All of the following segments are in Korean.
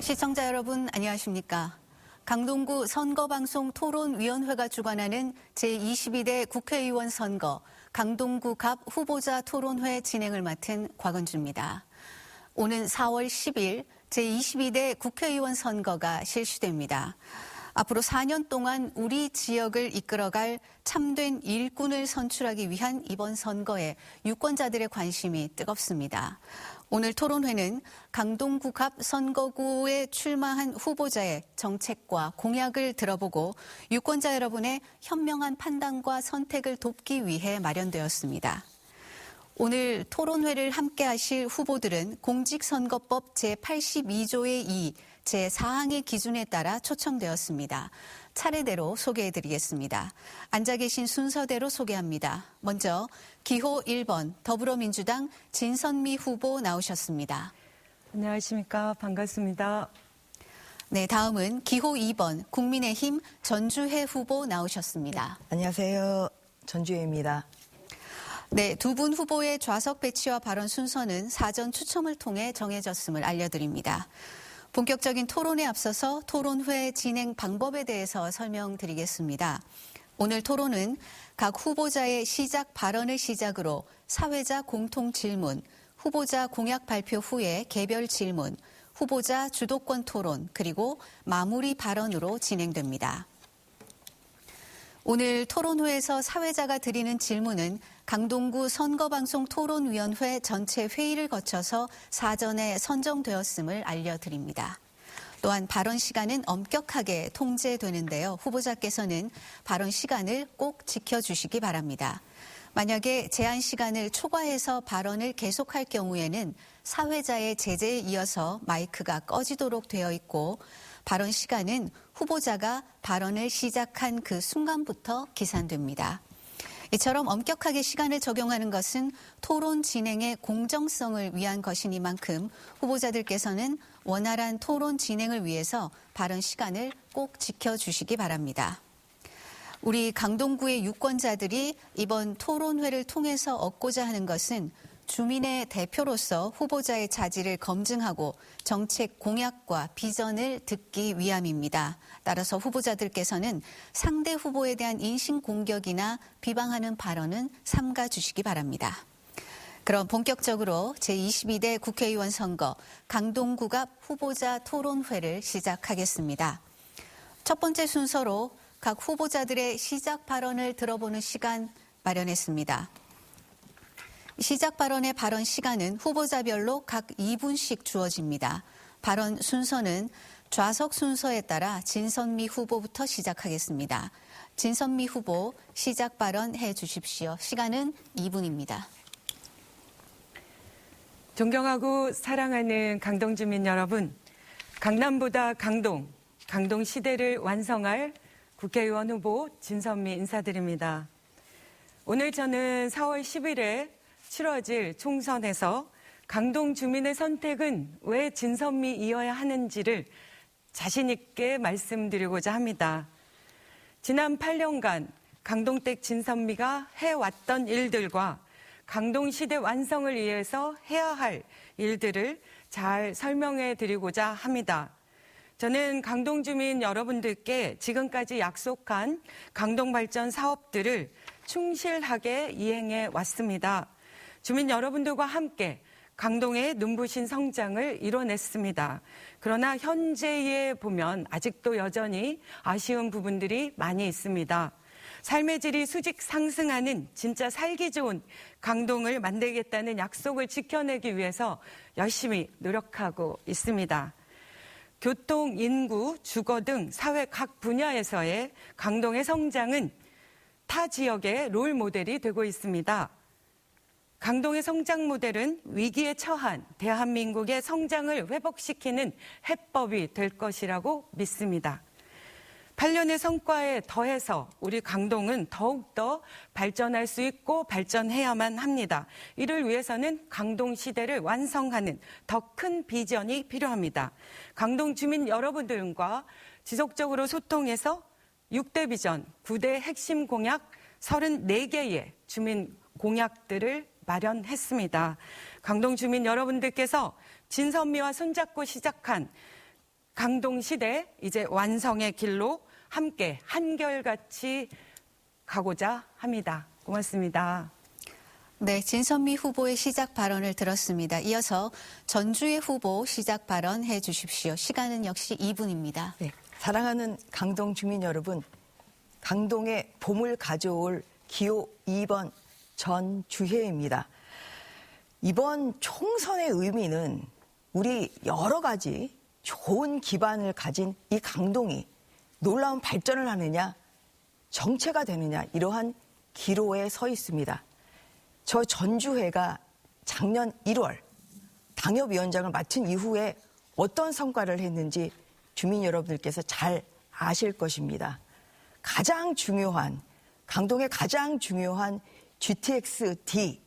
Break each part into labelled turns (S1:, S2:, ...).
S1: 시청자 여러분 안녕하십니까? 강동구 선거방송 토론위원회가 주관하는 제22대 국회의원 선거 강동구 갑 후보자 토론회 진행을 맡은 곽은주입니다. 오는 4월 10일 제22대 국회의원 선거가 실시됩니다. 앞으로 4년 동안 우리 지역을 이끌어갈 참된 일꾼을 선출하기 위한 이번 선거에 유권자들의 관심이 뜨겁습니다. 오늘 토론회는 강동구 갑 선거구에 출마한 후보자의 정책과 공약을 들어보고 유권자 여러분의 현명한 판단과 선택을 돕기 위해 마련되었습니다. 오늘 토론회를 함께 하실 후보들은 공직선거법 제82조의 2, 제4항의 기준에 따라 초청되었습니다. 차례대로 소개해드리겠습니다. 앉아 계신 순서대로 소개합니다. 먼저 기호 1번 더불어민주당 진선미 후보 나오셨습니다.
S2: 안녕하십니까. 반갑습니다.
S1: 네, 다음은 기호 2번 국민의힘 전주혜 후보 나오셨습니다.
S3: 네, 안녕하세요. 전주혜입니다.
S1: 네, 두 분 후보의 좌석 배치와 발언 순서는 사전 추첨을 통해 정해졌음을 알려드립니다. 본격적인 토론에 앞서서 토론회 진행 방법에 대해서 설명드리겠습니다. 오늘 토론은 각 후보자의 시작 발언을 시작으로 사회자 공통 질문, 후보자 공약 발표 후에 개별 질문, 후보자 주도권 토론, 그리고 마무리 발언으로 진행됩니다. 오늘 토론회에서 사회자가 드리는 질문은 강동구 선거방송 토론위원회 전체 회의를 거쳐서 사전에 선정되었음을 알려드립니다. 또한 발언 시간은 엄격하게 통제되는데요. 후보자께서는 발언 시간을 꼭 지켜주시기 바랍니다. 만약에 제한 시간을 초과해서 발언을 계속할 경우에는 사회자의 제재에 이어서 마이크가 꺼지도록 되어 있고 발언 시간은 후보자가 발언을 시작한 그 순간부터 기산됩니다. 이처럼 엄격하게 시간을 적용하는 것은 토론 진행의 공정성을 위한 것이니만큼 후보자들께서는 원활한 토론 진행을 위해서 발언 시간을 꼭 지켜주시기 바랍니다. 우리 강동구의 유권자들이 이번 토론회를 통해서 얻고자 하는 것은 주민의 대표로서 후보자의 자질을 검증하고 정책 공약과 비전을 듣기 위함입니다. 따라서 후보자들께서는 상대 후보에 대한 인신공격이나 비방하는 발언은 삼가 주시기 바랍니다. 그럼 본격적으로 제22대 국회의원 선거 강동구 갑 후보자 토론회를 시작하겠습니다. 첫 번째 순서로 각 후보자들의 시작 발언을 들어보는 시간 마련했습니다. 시작 발언의 발언 시간은 후보자별로 각 2분씩 주어집니다. 발언 순서는 좌석 순서에 따라 진선미 후보부터 시작하겠습니다. 진선미 후보 시작 발언해 주십시오. 시간은 2분입니다.
S2: 존경하고 사랑하는 강동 주민 여러분, 강남보다 강동 시대를 완성할 국회의원 후보 진선미 인사드립니다. 오늘 저는 4월 10일에 치러질 총선에서 강동 주민의 선택은 왜 진선미이어야 하는지를 자신 있게 말씀드리고자 합니다. 지난 8년간 강동댁 진선미가 해왔던 일들과 강동시대 완성을 위해서 해야 할 일들을 잘 설명해 드리고자 합니다. 저는 강동 주민 여러분들께 지금까지 약속한 강동발전 사업들을 충실하게 이행해 왔습니다. 주민 여러분들과 함께 강동의 눈부신 성장을 이뤄냈습니다. 그러나 현재에 보면 아직도 여전히 아쉬운 부분들이 많이 있습니다. 삶의 질이 수직 상승하는 진짜 살기 좋은 강동을 만들겠다는 약속을 지켜내기 위해서 열심히 노력하고 있습니다. 교통, 인구, 주거 등 사회 각 분야에서의 강동의 성장은 타 지역의 롤 모델이 되고 있습니다. 강동의 성장 모델은 위기에 처한 대한민국의 성장을 회복시키는 해법이 될 것이라고 믿습니다. 8년의 성과에 더해서 우리 강동은 더욱더 발전할 수 있고 발전해야만 합니다. 이를 위해서는 강동 시대를 완성하는 더 큰 비전이 필요합니다. 강동 주민 여러분들과 지속적으로 소통해서 6대 비전, 9대 핵심 공약 34개의 주민 공약들을 마련했습니다. 강동 주민 여러분들께서 진선미와 손잡고 시작한 강동 시대 이제 완성의 길로 함께 한결같이 가고자 합니다. 고맙습니다.
S1: 네, 진선미 후보의 시작 발언을 들었습니다. 이어서 전주의 후보 시작 발언해 주십시오. 시간은 역시 2분입니다.
S3: 네, 사랑하는 강동 주민 여러분, 강동에 봄을 가져올 기호 2번 전주혜입니다. 이번 총선의 의미는 우리 여러 가지 좋은 기반을 가진 이 강동이 놀라운 발전을 하느냐, 정체가 되느냐, 이러한 기로에 서 있습니다. 저 전주회가 작년 1월 당협위원장을 맡은 이후에 어떤 성과를 했는지 주민 여러분들께서 잘 아실 것입니다. 가장 중요한, 강동의 가장 중요한 GTX-D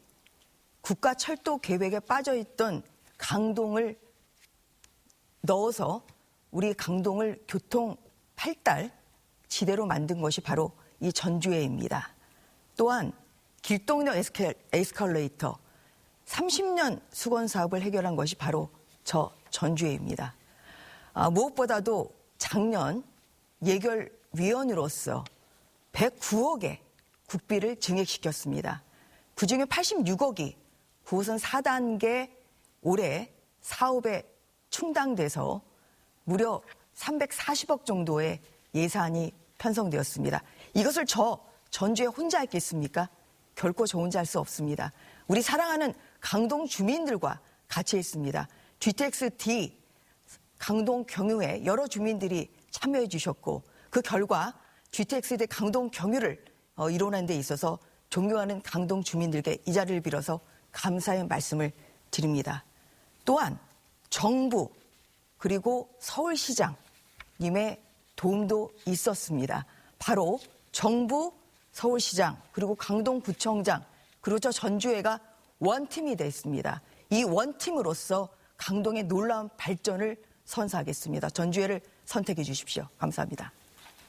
S3: 국가철도 계획에 빠져있던 강동을 넣어서 우리 강동을 교통 발달 지대로 만든 것이 바로 이 전주회입니다. 또한 길동역 에스컬레이터 30년 수건 사업을 해결한 것이 바로 저 전주회입니다. 무엇보다도 작년 예결위원으로서 109억의 국비를 증액시켰습니다. 그중에 86억이 9호선 4단계 올해 사업에 충당돼서 무려 340억 정도의 예산이 편성되었습니다. 이것을 저 전주에 혼자 했겠습니까? 결코 저 혼자 할 수 없습니다. 우리 사랑하는 강동 주민들과 같이 했습니다. GTX-D 강동 경유에 여러 주민들이 참여해 주셨고 그 결과 GTX-D 강동 경유를 이뤄낸 데 있어서 존경하는 강동 주민들께 이 자리를 빌어서 감사의 말씀을 드립니다. 또한 정부 그리고 서울시장님의 도움도 있었습니다. 바로 정부, 서울시장, 그리고 강동구청장, 그리고 저 전주회가 원팀이 됐습니다. 이 원팀으로서 강동의 놀라운 발전을 선사하겠습니다. 전주회를 선택해 주십시오. 감사합니다.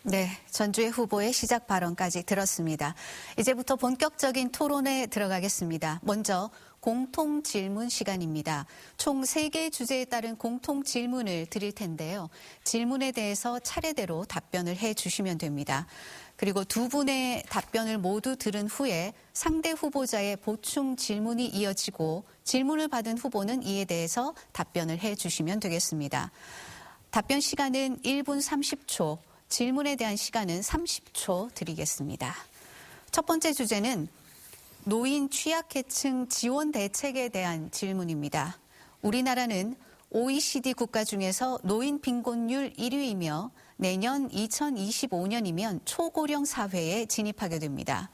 S1: 네, 전주의 후보의 시작 발언까지 들었습니다. 이제부터 본격적인 토론에 들어가겠습니다. 먼저 공통 질문 시간입니다. 총 3개의 주제에 따른 공통 질문을 드릴 텐데요. 질문에 대해서 차례대로 답변을 해 주시면 됩니다. 그리고 두 분의 답변을 모두 들은 후에 상대 후보자의 보충 질문이 이어지고 질문을 받은 후보는 이에 대해서 답변을 해 주시면 되겠습니다. 답변 시간은 1분 30초, 질문에 대한 시간은 30초 드리겠습니다. 첫 번째 주제는 노인 취약계층 지원 대책에 대한 질문입니다. 우리나라는 OECD 국가 중에서 노인 빈곤율 1위이며 내년 2025년이면 초고령 사회에 진입하게 됩니다.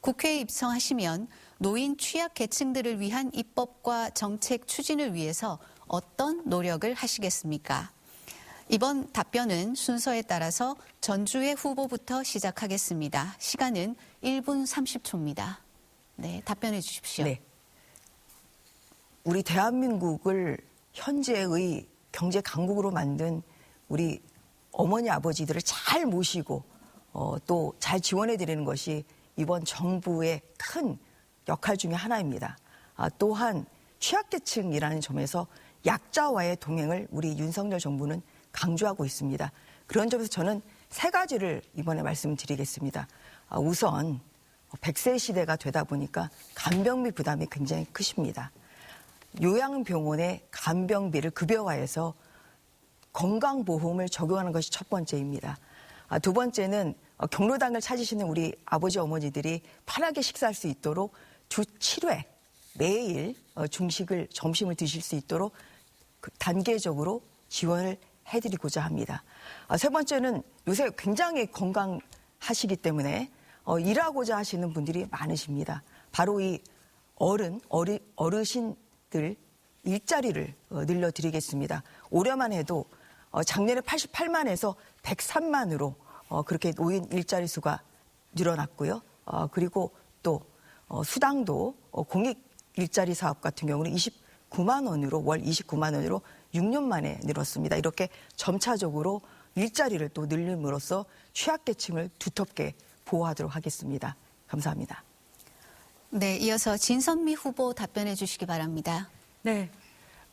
S1: 국회에 입성하시면 노인 취약계층들을 위한 입법과 정책 추진을 위해서 어떤 노력을 하시겠습니까? 이번 답변은 순서에 따라서 전주의 후보부터 시작하겠습니다. 시간은 1분 30초입니다. 네, 답변해 주십시오.
S3: 네. 우리 대한민국을 현재의 경제 강국으로 만든 우리 어머니 아버지들을 잘 모시고 또 잘 지원해 드리는 것이 이번 정부의 큰 역할 중에 하나입니다. 또한 취약계층이라는 점에서 약자와의 동행을 우리 윤석열 정부는 강조하고 있습니다. 그런 점에서 저는 3가지를 이번에 말씀드리겠습니다. 우선 100세 시대가 되다 보니까 간병비 부담이 굉장히 크십니다. 요양병원의 간병비를 급여화해서 건강보험을 적용하는 것이 첫 번째입니다. 두 번째는 경로당을 찾으시는 우리 아버지 어머니들이 편하게 식사할 수 있도록 주 7회 매일 중식을 점심을 드실 수 있도록 단계적으로 지원을 해드리고자 합니다. 세 번째는 요새 굉장히 건강하시기 때문에 일하고자 하시는 분들이 많으십니다. 바로 이 어르신들 일자리를 늘려드리겠습니다. 올해만 해도 작년에 88만에서 103만으로 그렇게 노인 일자리 수가 늘어났고요. 그리고 또 수당도 공익 일자리 사업 같은 경우는 29만 원으로 월 29만 원으로 6년 만에 늘었습니다. 이렇게 점차적으로 일자리를 또 늘림으로써 취약계층을 두텁게 보호하도록 하겠습니다. 감사합니다.
S1: 네, 이어서 진선미 후보 답변해 주시기 바랍니다.
S2: 네,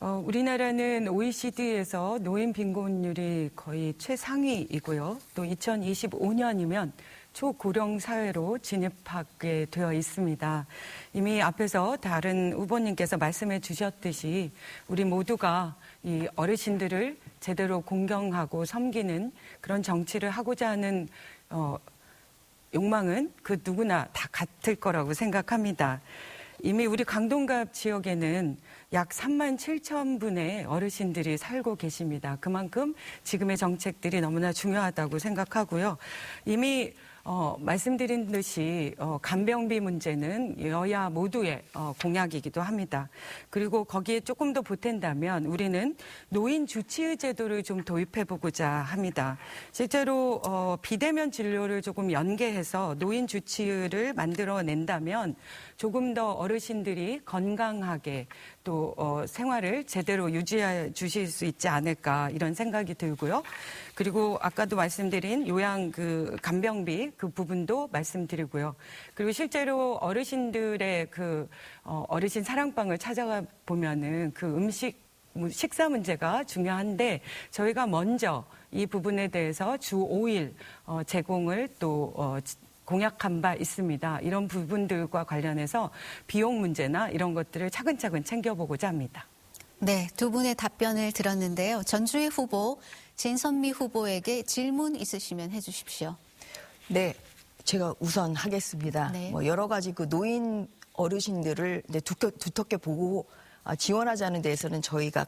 S2: 우리나라는 OECD에서 노인 빈곤율이 거의 최상위이고요. 또 2025년이면 초고령 사회로 진입하게 되어 있습니다. 이미 앞에서 다른 후보님께서 말씀해 주셨듯이 우리 모두가 이 어르신들을 제대로 공경하고 섬기는 그런 정치를 하고자 하는 욕망은 그 누구나 다 같을 거라고 생각합니다. 이미 우리 강동갑 지역에는 약 3만 7천 분의 어르신들이 살고 계십니다. 그만큼 지금의 정책들이 너무나 중요하다고 생각하고요. 이미 말씀드린 듯이 간병비 문제는 여야 모두의 공약이기도 합니다. 그리고 거기에 조금 더 보탠다면 우리는 노인 주치의 제도를 좀 도입해보고자 합니다. 실제로 비대면 진료를 조금 연계해서 노인 주치의를 만들어낸다면 조금 더 어르신들이 건강하게 또 생활을 제대로 유지해 주실 수 있지 않을까 이런 생각이 들고요. 그리고 아까도 말씀드린 요양 그 간병비 그 부분도 말씀드리고요. 그리고 실제로 어르신들의 그 어르신 사랑방을 찾아가 보면은 그 식사 문제가 중요한데 저희가 먼저 이 부분에 대해서 주 5일 제공을 또 공약한 바 있습니다. 이런 부분들과 관련해서 비용 문제나 이런 것들을 차근차근 챙겨보고자 합니다.
S1: 네, 두 분의 답변을 들었는데요. 전주의 후보 진선미 후보에게 질문 있으시면 해주십시오.
S3: 네, 제가 우선 하겠습니다.
S1: 네.
S3: 여러 가지 그 노인 어르신들을 두텁게 보고 지원하자는 데에서는 저희가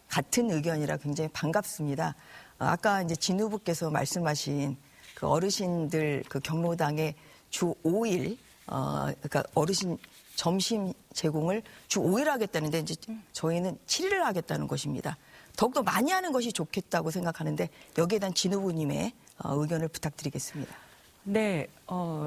S3: 같은 의견이라 굉장히 반갑습니다. 아까 이제 진 후보께서 말씀하신 그 어르신들 그 경로당에 주 5일 그러니까 어르신 점심 제공을 주 5일 하겠다는데 이제 저희는 7일을 하겠다는 것입니다. 더욱더 많이 하는 것이 좋겠다고 생각하는데 여기에 대한 진 후보님의 의견을 부탁드리겠습니다.
S2: 네,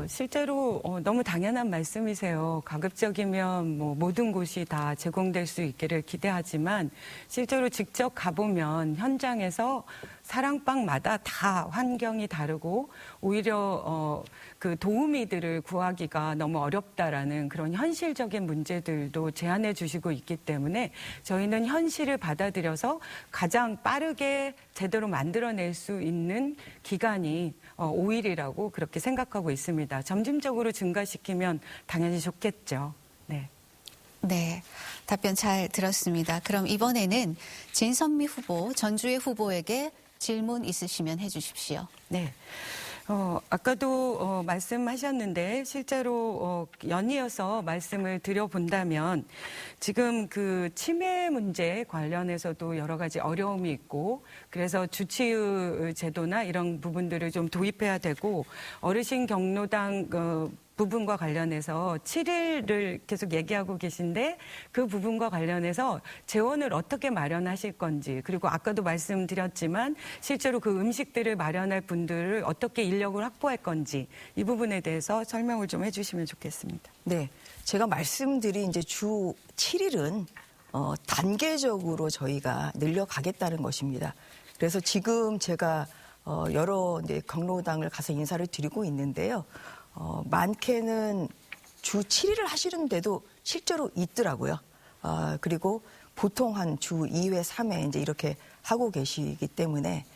S2: 실제로 너무 당연한 말씀이세요. 가급적이면 뭐 모든 곳이 다 제공될 수 있기를 기대하지만 실제로 직접 가보면 현장에서 사랑방마다 다 환경이 다르고 오히려 그 도우미들을 구하기가 너무 어렵다라는 그런 현실적인 문제들도 제안해 주시고 있기 때문에 저희는 현실을 받아들여서 가장 빠르게 제대로 만들어낼 수 있는 기간이 5일이라고 그렇게 생각하고 있습니다. 점진적으로 증가시키면 당연히 좋겠죠. 네.
S1: 네, 답변 잘 들었습니다. 그럼 이번에는 진선미 후보, 전주의 후보에게 질문 있으시면 해주십시오.
S2: 네. 아까도 말씀하셨는데 실제로 연이어서 말씀을 드려본다면 지금 그 치매 문제 관련해서도 여러 가지 어려움이 있고 그래서 주치의 제도나 이런 부분들을 좀 도입해야 되고 어르신 경로당 부분과 관련해서 7일을 계속 얘기하고 계신데 그 부분과 관련해서 재원을 어떻게 마련하실 건지 그리고 아까도 말씀드렸지만 실제로 그 음식들을 마련할 분들을 어떻게 인력을 확보할 건지 이 부분에 대해서 설명을 좀 해주시면 좋겠습니다.
S3: 네, 제가 말씀드린 이제 주 7일은 단계적으로 저희가 늘려가겠다는 것입니다. 그래서 지금 제가 여러 경로당을 가서 인사를 드리고 있는데요. 많게는 주 7일을 하시는데도 실제로 있더라고요. 그리고 보통 한 주 2회, 3회 이제 이렇게 하고 계시기 때문에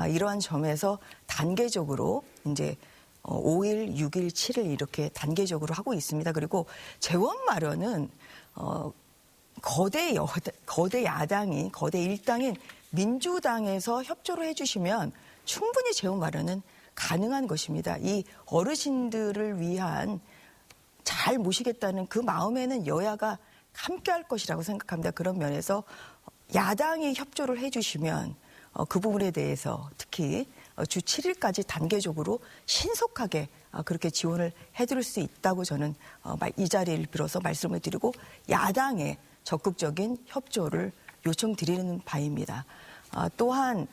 S3: 이러한 점에서 단계적으로 이제 5일, 6일, 7일 이렇게 단계적으로 하고 있습니다. 그리고 재원 마련은 거대 야당인, 거대 일당인 민주당에서 협조를 해주시면 충분히 재원 마련은 가능한 것입니다. 이 어르신들을 위한 잘 모시겠다는 그 마음에는 여야가 함께할 것이라고 생각합니다. 그런 면에서 야당이 협조를 해주시면 그 부분에 대해서 특히 주 7일까지 단계적으로 신속하게 그렇게 지원을 해드릴 수 있다고 저는 이 자리를 빌어서 말씀을 드리고 야당의 적극적인 협조를 요청드리는 바입니다. 또한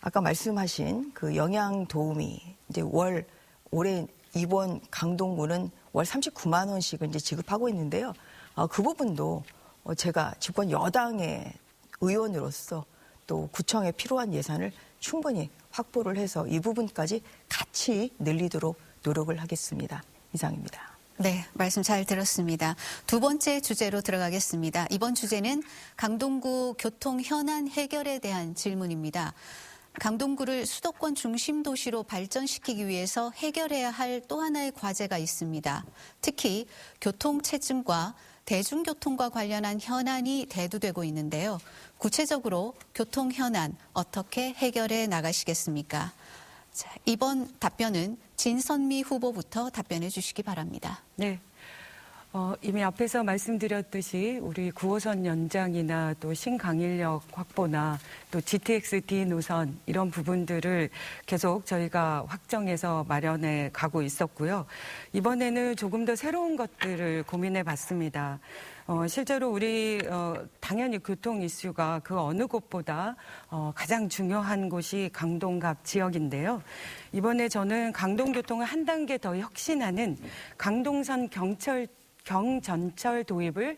S3: 아까 말씀하신 그 영양 도우미 이제 올해 이번 강동구는 월 39만 원씩을 이제 지급하고 있는데요. 그 부분도 제가 집권 여당의 의원으로서 또 구청에 필요한 예산을 충분히 확보를 해서 이 부분까지 같이 늘리도록 노력을 하겠습니다. 이상입니다.
S1: 네, 말씀 잘 들었습니다. 두 번째 주제로 들어가겠습니다. 이번 주제는 강동구 교통 현안 해결에 대한 질문입니다. 강동구를 수도권 중심 도시로 발전시키기 위해서 해결해야 할 또 하나의 과제가 있습니다. 특히 교통체증과 대중교통과 관련한 현안이 대두되고 있는데요. 구체적으로 교통 현안 어떻게 해결해 나가시겠습니까? 자, 이번 답변은 진선미 후보부터 답변해 주시기 바랍니다.
S2: 네. 이미 앞에서 말씀드렸듯이 우리 9호선 연장이나 또 신강일역 확보나 또 GTX-D 노선 이런 부분들을 계속 저희가 확정해서 마련해 가고 있었고요. 이번에는 조금 더 새로운 것들을 고민해 봤습니다. 실제로 우리 당연히 교통 이슈가 그 어느 곳보다 가장 중요한 곳이 강동갑 지역인데요. 이번에 저는 강동교통을 한 단계 더 혁신하는 강동선 경전철 도입을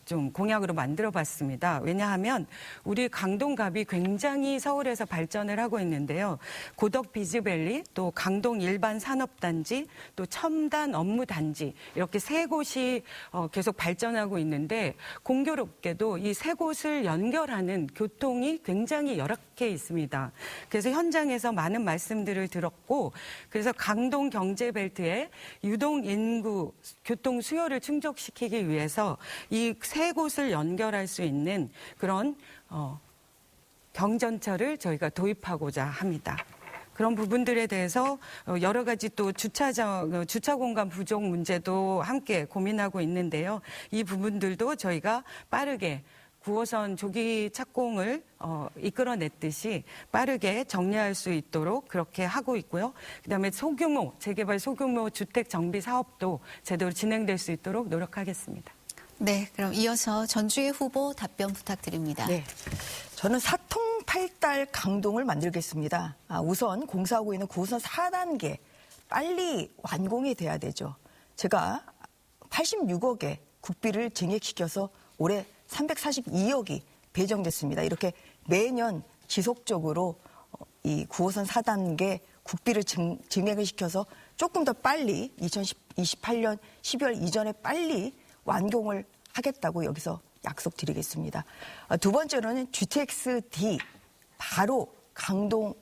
S2: 좀 공약으로 만들어 봤습니다. 왜냐하면 우리 강동갑이 굉장히 서울에서 발전을 하고 있는데요. 고덕 비즈밸리, 또 강동 일반 산업단지, 또 첨단 업무단지 이렇게 세 곳이 계속 발전하고 있는데 공교롭게도 이 세 곳을 연결하는 교통이 굉장히 열악해 있습니다. 그래서 현장에서 많은 말씀들을 들었고 그래서 강동 경제벨트에 유동 인구 교통 수요를 충족시키기 위해서 이 세 곳을 연결할 수 있는 그런 경전철을 저희가 도입하고자 합니다. 그런 부분들에 대해서 여러 가지 또 주차 공간 부족 문제도 함께 고민하고 있는데요. 이 부분들도 저희가 빠르게 9호선 조기 착공을 이끌어냈듯이 빠르게 정리할 수 있도록 그렇게 하고 있고요. 그다음에 재개발 소규모 주택 정비 사업도 제대로 진행될 수 있도록 노력하겠습니다.
S1: 네, 그럼 이어서 전주의 후보 답변 부탁드립니다.
S3: 네, 저는 사통팔달 강동을 만들겠습니다. 우선 공사하고 있는 9호선 4단계 빨리 완공이 돼야 되죠. 제가 86억의 국비를 증액시켜서 올해 342억이 배정됐습니다. 이렇게 매년 지속적으로 이 9호선 4단계 국비를 증액을 시켜서 조금 더 빨리 2028년 12월 이전에 빨리 완공을 하겠다고 여기서 약속드리겠습니다. 두 번째로는 GTX-D 바로 강동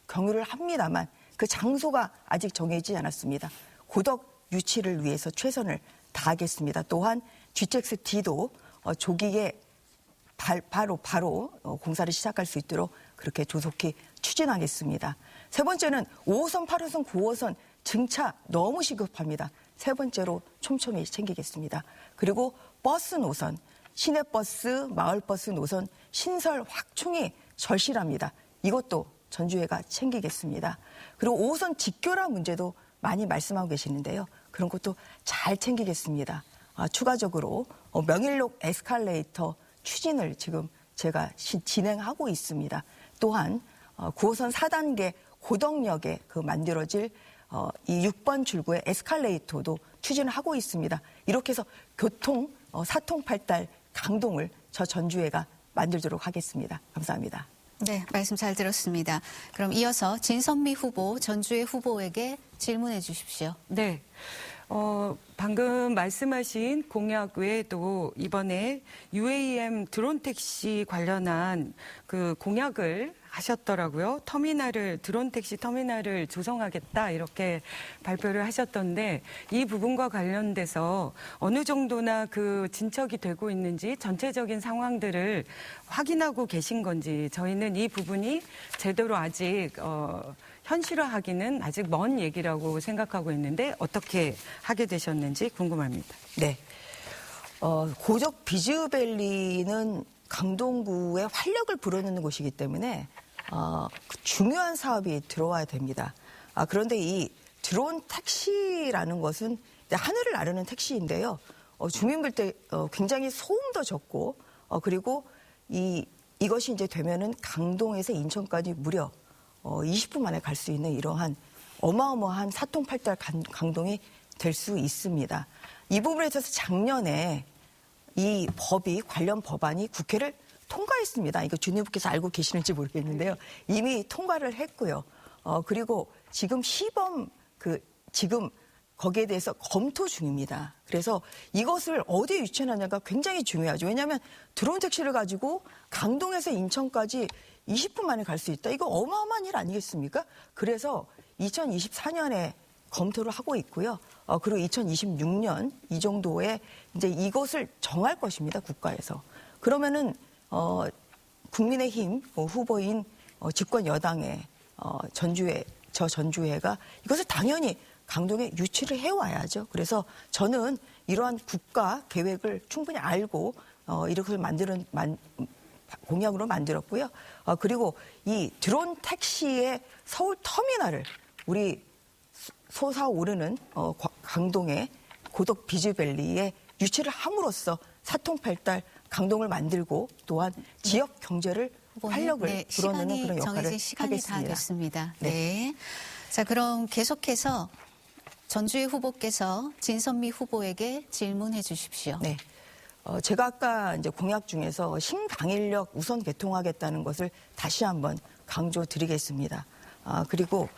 S3: 경유를 합니다만 그 장소가 아직 정해지지 않았습니다. 고덕 유치를 위해서 최선을 다하겠습니다. 또한 GTX-D도 조기에 바로 공사를 시작할 수 있도록 그렇게 조속히 추진하겠습니다. 세 번째는 5호선, 8호선, 9호선 증차 너무 시급합니다. 세 번째로 촘촘히 챙기겠습니다. 그리고 버스 노선, 시내버스, 마을버스 노선 신설 확충이 절실합니다. 이것도 전주회가 챙기겠습니다. 그리고 5호선 직교라 문제도 많이 말씀하고 계시는데요. 그런 것도 잘 챙기겠습니다. 추가적으로 명일록 에스컬레이터 추진을 지금 제가 진행하고 있습니다. 또한 9호선 4단계 고덕역에 만들어질 이 6번 출구의 에스컬레이터도 추진을 하고 있습니다. 이렇게 해서 교통 사통팔달 강동을 저 전주회가 만들도록 하겠습니다. 감사합니다.
S1: 네, 말씀 잘 들었습니다. 그럼 이어서 진선미 후보, 전주의 후보에게 질문해 주십시오.
S2: 네. 방금 말씀하신 공약 외에도 이번에 UAM 드론 택시 관련한 그 공약을 하셨더라고요. 드론 택시 터미널을 조성하겠다 이렇게 발표를 하셨던데 이 부분과 관련돼서 어느 정도나 그 진척이 되고 있는지 전체적인 상황들을 확인하고 계신 건지 저희는 이 부분이 제대로 아직 현실화하기는 아직 먼 얘기라고 생각하고 있는데 어떻게 하게 되셨는지 궁금합니다.
S3: 네. 고적 비즈밸리는 강동구의 활력을 불어넣는 곳이기 때문에 중요한 사업이 들어와야 됩니다. 그런데 이 드론 택시라는 것은 하늘을 나르는 택시인데요. 주민들 때 굉장히 소음도 적고 그리고 이것이 이제 되면은 강동에서 인천까지 무려 20분 만에 갈 수 있는 이러한 어마어마한 사통팔달 강동이 될 수 있습니다. 이 부분에 있어서 작년에 이 관련 법안이 국회를 통과했습니다. 이거 주님께서 알고 계시는지 모르겠는데요. 이미 통과를 했고요. 그리고 지금 시범 지금 거기에 대해서 검토 중입니다. 그래서 이것을 어디에 유치하느냐가 굉장히 중요하죠. 왜냐하면 드론 택시를 가지고 강동에서 인천까지 20분 만에 갈 수 있다. 이거 어마어마한 일 아니겠습니까? 그래서 2024년에 검토를 하고 있고요. 그리고 2026년 이 정도에 이제 이것을 정할 것입니다. 국가에서. 그러면은 국민의힘 후보인 집권 여당의 전주회가 이것을 당연히 강동에 유치를 해와야죠. 그래서 저는 이러한 국가 계획을 충분히 알고 이렇게 공약으로 만들었고요. 그리고 이 드론 택시의 서울 터미널을 우리 솟아오르는 강동의 고덕 비즈밸리에 유치를 함으로써 사통팔달 강동을 만들고 또한 지역 경제를 활력을 불어넣는 그런 역할을
S1: 시간이
S3: 하겠습니다.
S1: 다 됐습니다.
S3: 네.
S1: 네. 자, 그럼 계속해서 전주의 후보께서 진선미 후보에게 질문해 주십시오.
S3: 네. 제가 아까 이제 공약 중에서 신강인력 우선 개통하겠다는 것을 다시 한번 강조드리겠습니다. 그리고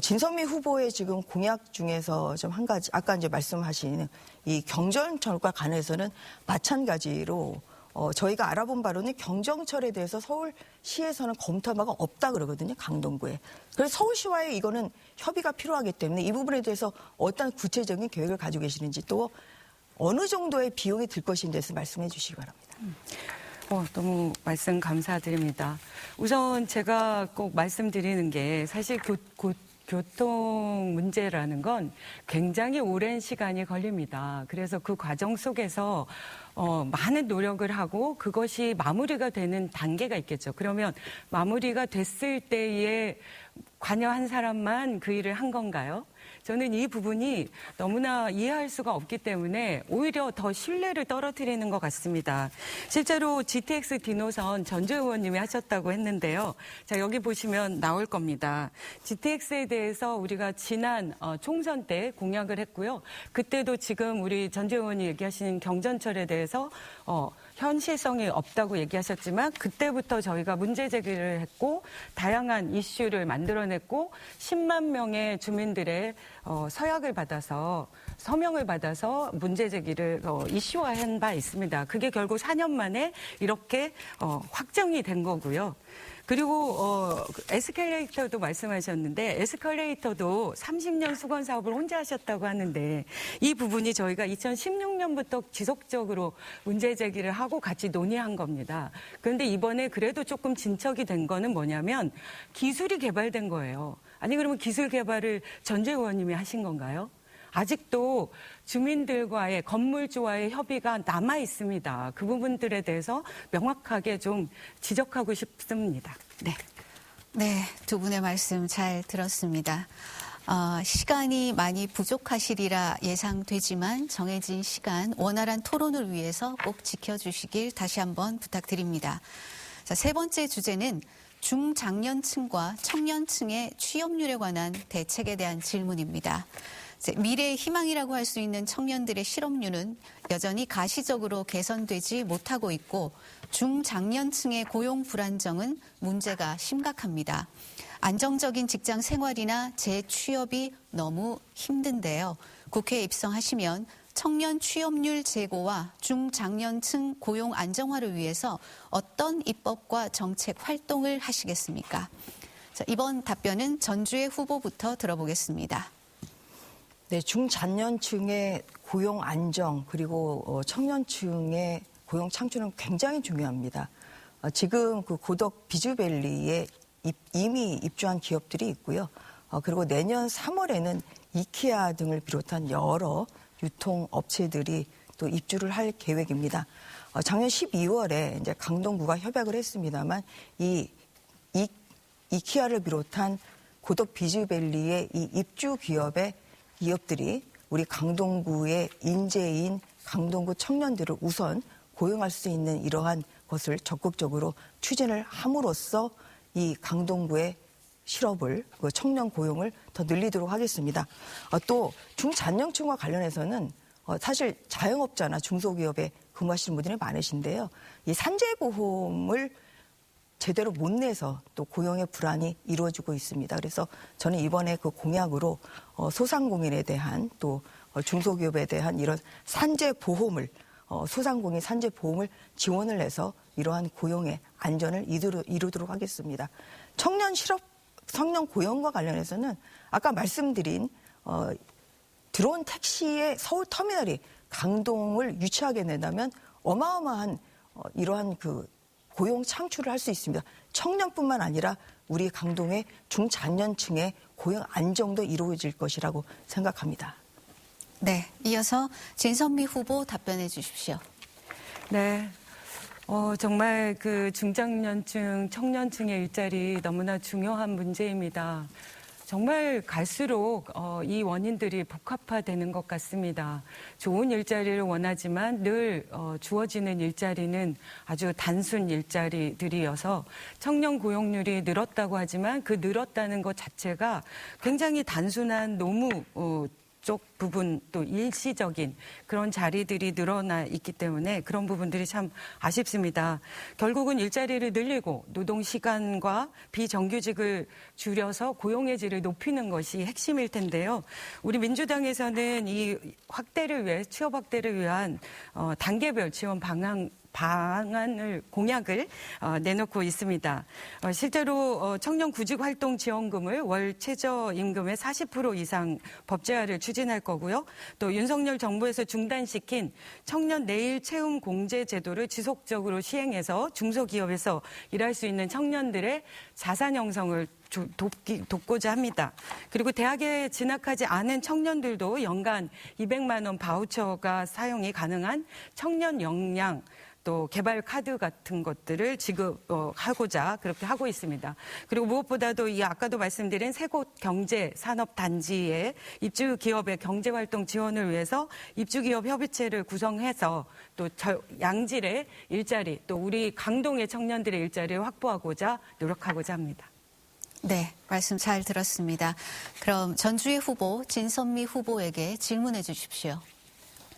S3: 진선미 후보의 지금 공약 중에서 좀 한 가지 아까 이제 말씀하신 이 경전철과 관해서는 마찬가지로 저희가 알아본 바로는 경정철에 대해서 서울시에서는 검토한 바가 없다 그러거든요. 강동구에. 그래서 서울시와의 이거는 협의가 필요하기 때문에 이 부분에 대해서 어떤 구체적인 계획을 가지고 계시는지 또 어느 정도의 비용이 들 것인지에 대해서 말씀해 주시기 바랍니다.
S2: 너무 말씀 감사드립니다. 우선 제가 꼭 말씀드리는 게 사실 교통 문제라는 건 굉장히 오랜 시간이 걸립니다. 그래서 그 과정 속에서 많은 노력을 하고 그것이 마무리가 되는 단계가 있겠죠. 그러면 마무리가 됐을 때에 관여한 사람만 그 일을 한 건가요? 저는 이 부분이 너무나 이해할 수가 없기 때문에 오히려 더 신뢰를 떨어뜨리는 것 같습니다. 실제로 GTX 디노선 전주 의원님이 하셨다고 했는데요. 자, 여기 보시면 나올 겁니다. GTX에 대해서 우리가 지난 총선 때 공약을 했고요. 그때도 지금 우리 전주 의원이 얘기하신 경전철에 대해서 현실성이 없다고 얘기하셨지만 그때부터 저희가 문제 제기를 했고 다양한 이슈를 만들어냈고 10만 명의 주민들의 서명을 받아서 문제 제기를 이슈화한 바 있습니다. 그게 결국 4년 만에 이렇게 확정이 된 거고요. 그리고 에스컬레이터도 말씀하셨는데 에스컬레이터도 30년 수건 사업을 혼자 하셨다고 하는데 이 부분이 저희가 2016년부터 지속적으로 문제 제기를 하고 같이 논의한 겁니다. 그런데 이번에 그래도 조금 진척이 된 거는 뭐냐면 기술이 개발된 거예요. 아니 그러면 기술 개발을 전주 의원님이 하신 건가요? 아직도 주민들과의 건물주와의 협의가 남아 있습니다. 그 부분들에 대해서 명확하게 좀 지적하고 싶습니다. 네.
S1: 네, 두 분의 말씀 잘 들었습니다. 시간이 많이 부족하시리라 예상되지만 정해진 시간 원활한 토론을 위해서 꼭 지켜주시길 다시 한번 부탁드립니다. 자, 세 번째 주제는 중장년층과 청년층의 취업률에 관한 대책에 대한 질문입니다. 미래의 희망이라고 할 수 있는 청년들의 실업률은 여전히 가시적으로 개선되지 못하고 있고 중장년층의 고용 불안정은 문제가 심각합니다. 안정적인 직장 생활이나 재취업이 너무 힘든데요. 국회에 입성하시면 청년 취업률 제고와 중장년층 고용 안정화를 위해서 어떤 입법과 정책 활동을 하시겠습니까? 자, 이번 답변은 전주의 후보부터 들어보겠습니다.
S3: 네, 중장년층의 고용 안정 그리고 청년층의 고용 창출은 굉장히 중요합니다. 지금 그 고덕 비즈밸리에 이미 입주한 기업들이 있고요. 그리고 내년 3월에는 이케아 등을 비롯한 여러 유통업체들이 또 입주를 할 계획입니다. 작년 12월에 이제 강동구가 협약을 했습니다만 이케아를 비롯한 고덕 비즈밸리의 이 입주 기업들이 우리 강동구의 인재인 강동구 청년들을 우선 고용할 수 있는 이러한 것을 적극적으로 추진을 함으로써 이 강동구의 실업을, 청년 고용을 더 늘리도록 하겠습니다. 또 중장년층과 관련해서는 사실 자영업자나 중소기업에 근무하시는 분들이 많으신데요. 이 산재보험을 제대로 못 내서 또 고용의 불안이 이루어지고 있습니다. 그래서 저는 이번에 그 공약으로 소상공인에 대한 또 중소기업에 대한 이런 산재 보험을 소상공인 산재 보험을 지원을 해서 이러한 고용의 안전을 이루도록 하겠습니다. 청년 고용과 관련해서는 아까 말씀드린 들어온 택시의 서울 터미널이 강동을 유치하게 된다면 어마어마한 이러한 그 고용 창출을 할 수 있습니다. 청년뿐만 아니라 우리 강동의 중장년층의 고용 안정도 이루어질 것이라고 생각합니다.
S1: 네, 이어서 진선미 후보 답변해 주십시오.
S2: 네. 정말 그 중장년층, 청년층의 일자리 너무나 중요한 문제입니다. 정말 갈수록 이 원인들이 복합화되는 것 같습니다. 좋은 일자리를 원하지만 늘 주어지는 일자리는 아주 단순 일자리들이어서 청년 고용률이 늘었다고 하지만 그 늘었다는 것 자체가 굉장히 단순한 노무 쪽 부분 또 일시적인 그런 자리들이 늘어나 있기 때문에 그런 부분들이 참 아쉽습니다. 결국은 일자리를 늘리고 노동 시간과 비정규직을 줄여서 고용의 질을 높이는 것이 핵심일 텐데요. 우리 민주당에서는 이 확대를 위해 취업 확대를 위한 단계별 지원 방안을 공약을 내놓고 있습니다. 실제로 청년 구직 활동 지원금을 월 최저임금의 40% 이상 법제화를 추진할 거고요. 또 윤석열 정부에서 중단시킨 청년 내일 채움 공제 제도를 지속적으로 시행해서 중소기업에서 일할 수 있는 청년들의 자산 형성을 돕고자 합니다. 그리고 대학에 진학하지 않은 청년들도 연간 200만 원 바우처가 사용이 가능한 청년 역량 또 개발 카드 같은 것들을 지급하고자 그렇게 하고 있습니다. 그리고 무엇보다도 이 아까도 말씀드린 세 곳 경제 산업 단지의 입주 기업의 경제 활동 지원을 위해서 입주 기업 협의체를 구성해서 또 양질의 일자리 또 우리 강동의 청년들의 일자리를 확보하고자 노력하고자 합니다.
S1: 네, 말씀 잘 들었습니다. 그럼 전주의 후보 진선미 후보에게 질문해 주십시오.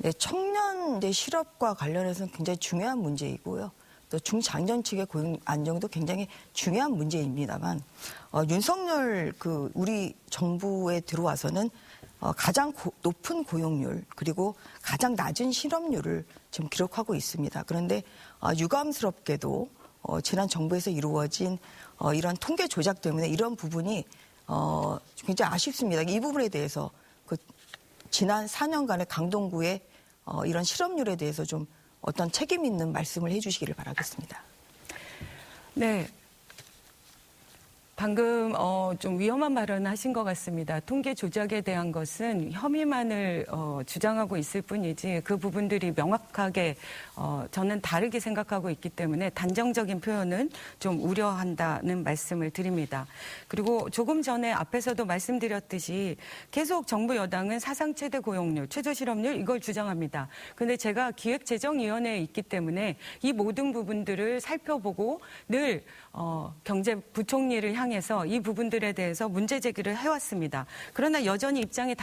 S3: 네, 청년의 실업과 관련해서는 굉장히 중요한 문제이고요. 또 중장년층의 고용 안정도 굉장히 중요한 문제입니다만 윤석열 우리 정부에 들어와서는 가장 높은 고용률 그리고 가장 낮은 실업률을 지금 기록하고 있습니다. 그런데 유감스럽게도 지난 정부에서 이루어진 이런 통계 조작 때문에 이런 부분이 굉장히 아쉽습니다. 이 부분에 대해서 지난 4년간의 강동구의 이런 실업률에 대해서 좀 어떤 책임 있는 말씀을 해주시기를 바라겠습니다.
S2: 네. 방금 좀 위험한 발언을 하신 것 같습니다. 통계 조작에 대한 것은 혐의만을 주장하고 있을 뿐이지 그 부분들이 명확하게 저는 다르게 생각하고 있기 때문에 단정적인 표현은 좀 우려한다는 말씀을 드립니다. 그리고 조금 전에 앞에서도 말씀드렸듯이 계속 정부 여당은 사상 최대 고용률, 최저 실업률 이걸 주장합니다. 그런데 제가 기획재정위원회에 있기 때문에 이 모든 부분들을 살펴보고 늘 경제부총리를 향해서 이 부분들에 대해서 문제 제기를 해왔습니다. 그러나 여전히 입장이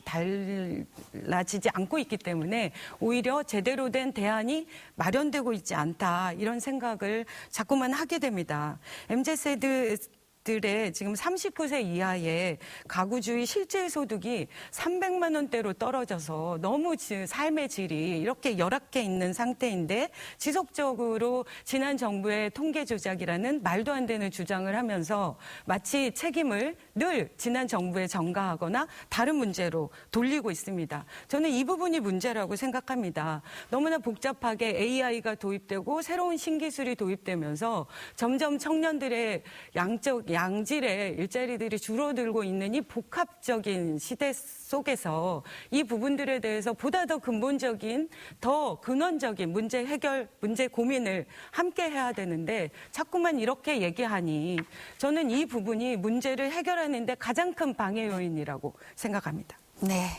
S2: 달라지지 않고 있기 때문에 오히려 제대로 된 대안이 마련되고 있지 않다 이런 생각을 자꾸만 하게 됩니다. MZ세대들의 지금 39세 이하의 가구주의 실질 소득이 300만 원대로 떨어져서 너무 삶의 질이 이렇게 열악해 있는 상태인데 지속적으로 지난 정부의 통계 조작이라는 말도 안 되는 주장을 하면서 마치 책임을 늘 지난 정부에 전가하거나 다른 문제로 돌리고 있습니다. 저는 이 부분이 문제라고 생각합니다. 너무나 복잡하게 AI가 도입되고 새로운 신기술이 도입되면서 점점 청년들의 양질의 일자리들이 줄어들고 있는 이 복합적인 시대 속에서 이 부분들에 대해서 보다 더 근본적인, 더 근원적인 문제 해결, 문제 고민을 함께 해야 되는데 자꾸만 이렇게 얘기하니 저는 이 부분이 문제를 해결하는 데 가장 큰 방해 요인이라고 생각합니다.
S1: 네.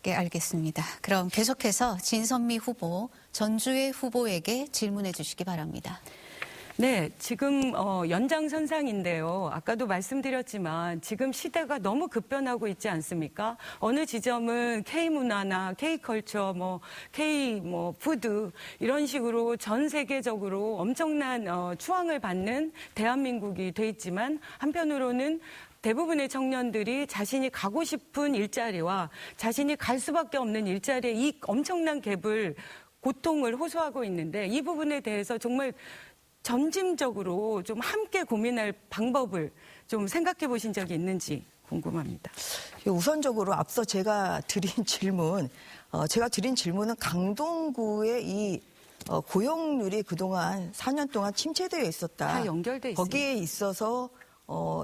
S1: 네, 알겠습니다. 그럼 계속해서 진선미 후보, 전주의 후보에게 질문해 주시기 바랍니다.
S2: 네, 지금 연장선상인데요. 아까도 말씀드렸지만 지금 시대가 너무 급변하고 있지 않습니까? 어느 지점은 K문화나 K컬처, K푸드 이런 식으로 전 세계적으로 엄청난 추앙을 받는 대한민국이 돼 있지만 한편으로는 대부분의 청년들이 자신이 가고 싶은 일자리와 자신이 갈 수밖에 없는 일자리의 이 엄청난 갭을 고통을 호소하고 있는데 이 부분에 대해서 정말 점진적으로 좀 함께 고민할 방법을 좀 생각해 보신 적이 있는지 궁금합니다.
S3: 우선적으로 앞서 제가 드린 질문은 강동구의 이 고용률이 그동안 4년 동안 침체되어 있었다.
S2: 다 연결돼 있습니다.
S3: 거기에 있어서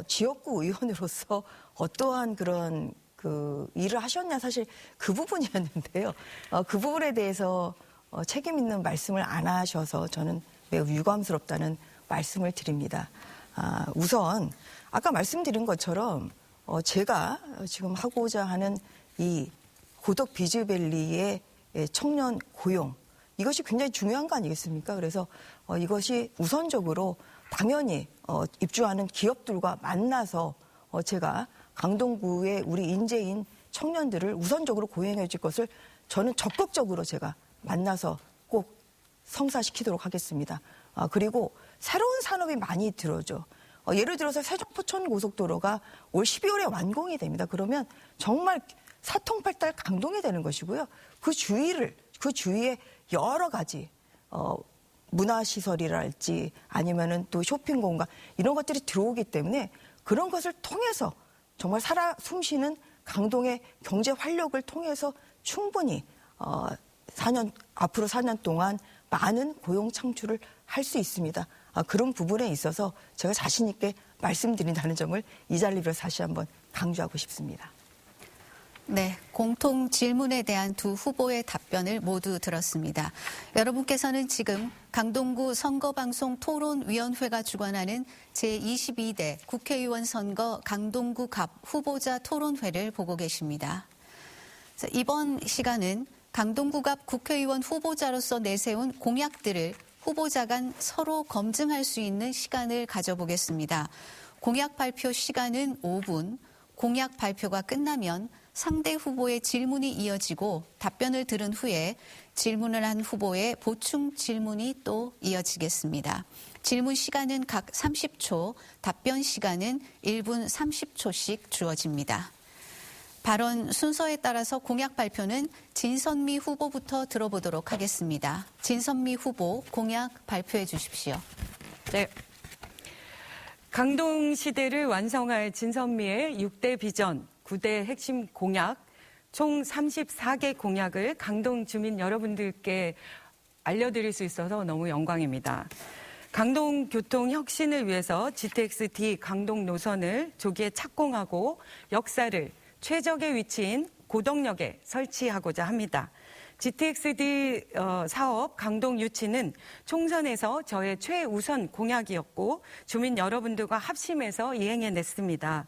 S3: 지역구 의원으로서 어떠한 그런 그 일을 하셨냐 사실 그 부분이었는데요. 그 부분에 대해서 책임 있는 말씀을 안 하셔서 저는 매우 유감스럽다는 말씀을 드립니다. 우선 아까 말씀드린 것처럼 제가 지금 하고자 하는 이 고덕 비즈밸리의 청년 고용 이것이 굉장히 중요한 거 아니겠습니까? 그래서 이것이 우선적으로 당연히 입주하는 기업들과 만나서 제가 강동구의 우리 인재인 청년들을 우선적으로 고용해 줄 것을 저는 적극적으로 제가 만나서 꼭 성사시키도록 하겠습니다. 그리고 새로운 산업이 많이 들어오죠. 예를 들어서 세종포천 고속도로가 올 12월에 완공이 됩니다. 그러면 정말 사통팔달 강동이 되는 것이고요. 그 주위에 여러 가지 문화시설이랄지 아니면은 또 쇼핑 공간 이런 것들이 들어오기 때문에 그런 것을 통해서 정말 살아 숨쉬는 강동의 경제 활력을 통해서 충분히 앞으로 4년 동안 많은 고용 창출을 할 수 있습니다. 그런 부분에 있어서 제가 자신 있게 말씀드린다는 점을 이 자리로 다시 한번 강조하고 싶습니다.
S1: 네, 공통 질문에 대한 두 후보의 답변을 모두 들었습니다. 여러분께서는 지금 강동구 선거방송 토론위원회가 주관하는 제22대 국회의원 선거 강동구 갑 후보자 토론회를 보고 계십니다. 이번 시간은 강동구 갑 국회의원 후보자로서 내세운 공약들을 후보자 간 서로 검증할 수 있는 시간을 가져보겠습니다. 공약 발표 시간은 5분, 공약 발표가 끝나면 상대 후보의 질문이 이어지고 답변을 들은 후에 질문을 한 후보의 보충 질문이 또 이어지겠습니다. 질문 시간은 각 30초, 답변 시간은 1분 30초씩 주어집니다. 발언 순서에 따라서 공약 발표는 진선미 후보부터 들어보도록 하겠습니다. 진선미 후보 공약 발표해 주십시오.
S2: 네. 강동 시대를 완성할 진선미의 6대 비전, 9대 핵심 공약, 총 34개 공약을 강동 주민 여러분들께 알려드릴 수 있어서 너무 영광입니다. 강동 교통 혁신을 위해서 GTX-D 강동 노선을 조기에 착공하고 역사를 최적의 위치인 고덕역에 설치하고자 합니다. GTX-D 사업 강동 유치는 총선에서 저의 최우선 공약이었고 주민 여러분들과 합심해서 이행해냈습니다.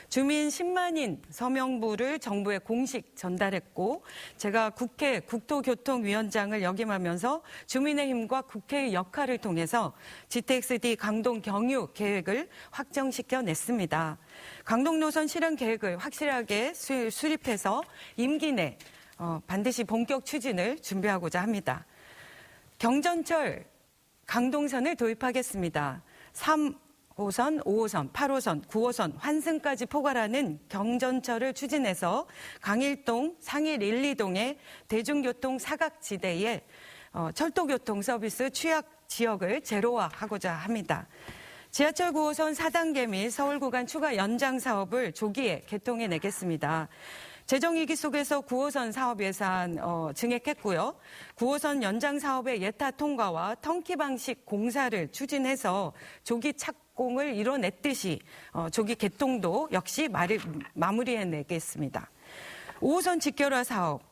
S2: 주민 10만인 서명부를 정부에 공식 전달했고 제가 국회 국토교통위원장을 역임하면서 주민의힘과 국회의 역할을 통해서 GTX-D 강동 경유 계획을 확정시켜냈습니다. 강동 노선 실행 계획을 확실하게 수립해서 임기 내 반드시 본격 추진을 준비하고자 합니다. 경전철 강동선을 도입하겠습니다. 3호선, 5호선, 8호선, 9호선 환승까지 포괄하는 경전철을 추진해서 강일동, 상일 1, 2동의 대중교통 사각지대에 철도교통 서비스 취약 지역을 제로화하고자 합니다. 지하철 9호선 4단계 및 서울 구간 추가 연장 사업을 조기에 개통해내겠습니다. 재정위기 속에서 9호선 사업 예산 증액했고요. 9호선 연장 사업의 예타 통과와 턴키 방식 공사를 추진해서 조기 착공을 이뤄냈듯이 조기 개통도 역시 마무리해내겠습니다. 5호선 직결화 사업.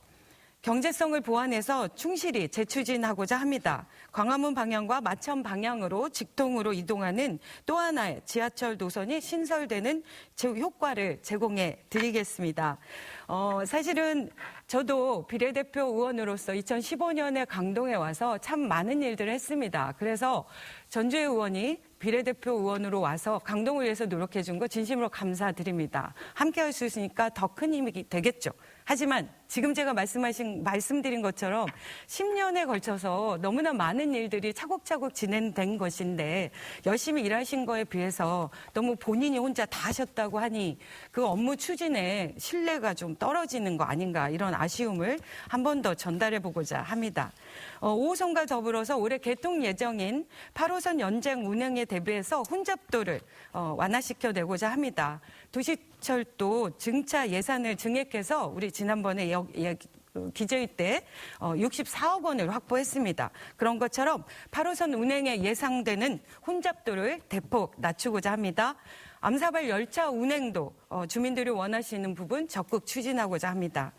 S2: 경제성을 보완해서 충실히 재추진하고자 합니다. 광화문 방향과 마천 방향으로 직통으로 이동하는 또 하나의 지하철 노선이 신설되는 효과를 제공해 드리겠습니다. 사실은 저도 비례대표 의원으로서 2015년에 강동에 와서 참 많은 일들을 했습니다. 그래서 전주혜 의원이 비례대표 의원으로 와서 강동을 위해서 노력해 준 거 진심으로 감사드립니다. 함께 할 수 있으니까 더 큰 힘이 되겠죠. 하지만 지금 제가 말씀드린 것처럼 10년에 걸쳐서 너무나 많은 일들이 차곡차곡 진행된 것인데 열심히 일하신 거에 비해서 너무 본인이 혼자 다 하셨다고 하니 그 업무 추진에 신뢰가 좀 떨어지는 거 아닌가 이런 아쉬움을 한 번 더 전달해 보고자 합니다. 5호선과 더불어서 올해 개통 예정인 8호선 연장 운행에 대비해서 혼잡도를 완화시켜내고자 합니다. 도시철도 증차 예산을 증액해서 우리 지난번에 기재위 때 64억 원을 확보했습니다. 그런 것처럼 8호선 운행에 예상되는 혼잡도를 대폭 낮추고자 합니다. 암사발 열차 운행도 주민들이 원하시는 부분 적극 추진하고자 합니다.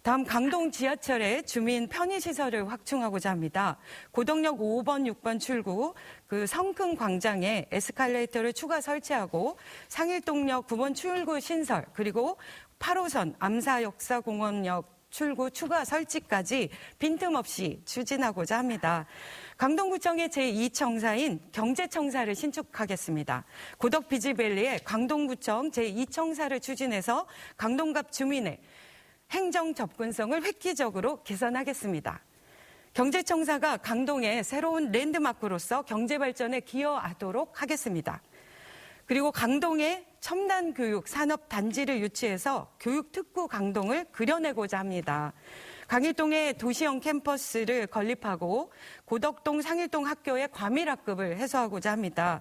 S2: 다음 강동 지하철의 주민 편의시설을 확충하고자 합니다. 고덕역 5번, 6번 출구 그 성큰 광장에 에스컬레이터를 추가 설치하고 상일동역 9번 출구 신설 그리고 8호선 암사역사공원역 출구 추가 설치까지 빈틈없이 추진하고자 합니다. 강동구청의 제2청사인 경제청사를 신축하겠습니다. 고덕 비지밸리에 강동구청 제2청사를 추진해서 강동갑 주민의 행정 접근성을 획기적으로 개선하겠습니다. 경제청사가 강동의 새로운 랜드마크로서 경제발전에 기여하도록 하겠습니다. 그리고 강동에 첨단교육 산업단지를 유치해서 교육특구 강동을 그려내고자 합니다. 강일동에 도시형 캠퍼스를 건립하고 고덕동 상일동 학교의 과밀학급을 해소하고자 합니다.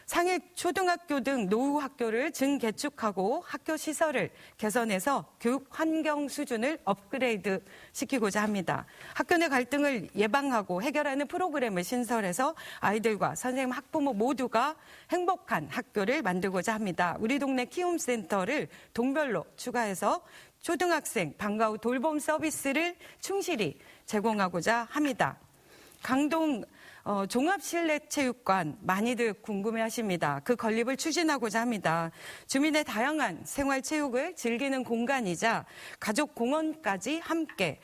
S2: 상일 초등학교 등 노후 학교를 증개축하고 학교 시설을 개선해서 교육 환경 수준을 업그레이드 시키고자 합니다. 학교 내 갈등을 예방하고 해결하는 프로그램을 신설해서 아이들과 선생님, 학부모 모두가 행복한 학교를 만들고자 합니다. 우리 동네 키움센터를 동별로 추가해서 초등학생 방과 후 돌봄 서비스를 충실히 제공하고자 합니다. 강동 종합실내체육관 많이들 궁금해하십니다. 그 건립을 추진하고자 합니다. 주민의 다양한 생활체육을 즐기는 공간이자 가족공원까지 함께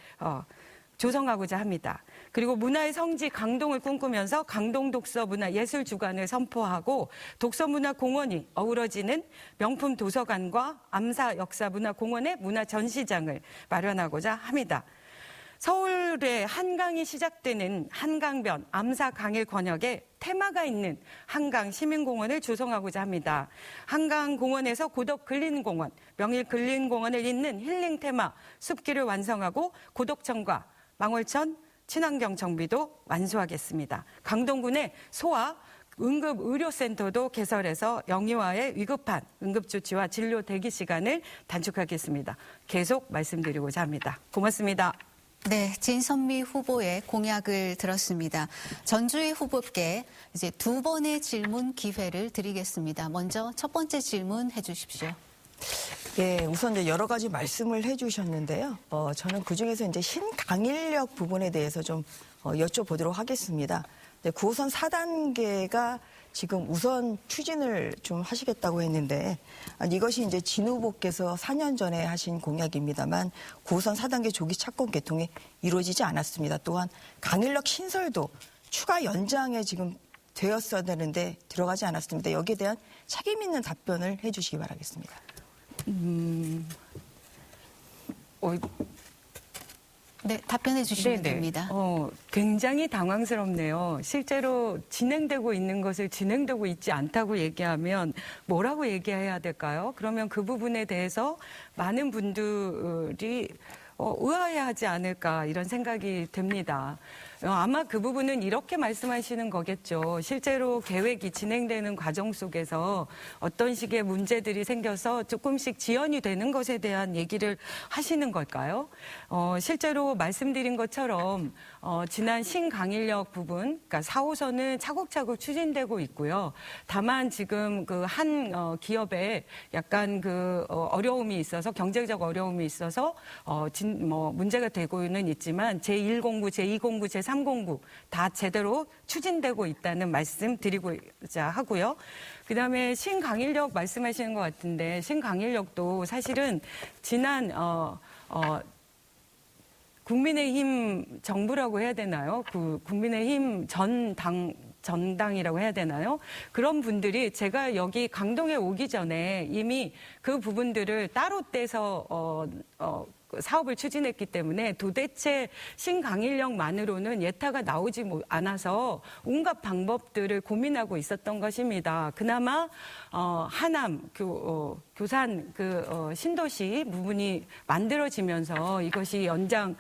S2: 조성하고자 합니다. 그리고 문화의 성지 강동을 꿈꾸면서 강동 독서문화예술주간을 선포하고 독서문화공원이 어우러지는 명품 도서관과 암사역사문화공원의 문화전시장을 마련하고자 합니다. 서울의 한강이 시작되는 한강변 암사강일 권역에 테마가 있는 한강 시민공원을 조성하고자 합니다. 한강공원에서 고덕 근린공원, 명일 근린공원을 잇는 힐링 테마 숲길을 완성하고 고덕천과 망월천 친환경 정비도 완수하겠습니다. 강동군의 소아 응급의료센터도 개설해서 영유아의 위급한 응급조치와 진료 대기 시간을 단축하겠습니다. 계속 말씀드리고자 합니다. 고맙습니다.
S1: 네, 진선미 후보의 공약을 들었습니다. 전주희 후보께 이제 두 번의 질문 기회를 드리겠습니다. 먼저 첫 번째 질문 해주십시오.
S3: 예, 우선 이제 여러 가지 말씀을 해주셨는데요. 저는 그 중에서 이제 신강인력 부분에 대해서 좀 여쭤보도록 하겠습니다. 9호선 4단계가 지금 우선 추진을 좀 하시겠다고 했는데 이것이 이제 진 후보께서 4년 전에 하신 공약입니다만 9호선 4단계 조기 착공 개통이 이루어지지 않았습니다. 또한 강인력 신설도 추가 연장에 지금 되었어야 되는데 들어가지 않았습니다. 여기에 대한 책임 있는 답변을 해 주시기 바라겠습니다.
S1: 네, 답변해 주시면 됩니다.
S2: 굉장히 당황스럽네요. 실제로 진행되고 있는 것을 진행되고 있지 않다고 얘기하면 뭐라고 얘기해야 될까요? 그러면 그 부분에 대해서 많은 분들이 의아해하지 않을까 이런 생각이 듭니다. 아마 그 부분은 이렇게 말씀하시는 거겠죠. 실제로 계획이 진행되는 과정 속에서 어떤 식의 문제들이 생겨서 조금씩 지연이 되는 것에 대한 얘기를 하시는 걸까요? 실제로 말씀드린 것처럼 지난 신강인력 부분, 그러니까 4호선은 차곡차곡 추진되고 있고요. 다만 지금 그 한 기업에 약간 그 어려움이 있어서 경제적 어려움이 있어서 문제가 되고는 있지만 제1공구, 제2공구, 제3 309 다 제대로 추진되고 있다는 말씀 드리고자 하고요. 그다음에 신강인력 말씀하시는 것 같은데 신강인력도 사실은 지난 국민의힘 정부라고 해야 되나요? 그 국민의힘 전당이라고 해야 되나요? 그런 분들이 제가 여기 강동에 오기 전에 이미 그 부분들을 따로 떼서 사업을 추진했기 때문에 도대체 신강인력만으로는 예타가 나오지 않아서 온갖 방법들을 고민하고 있었던 것입니다. 그나마 하남, 교산 신도시 부분이 만들어지면서 이것이 연장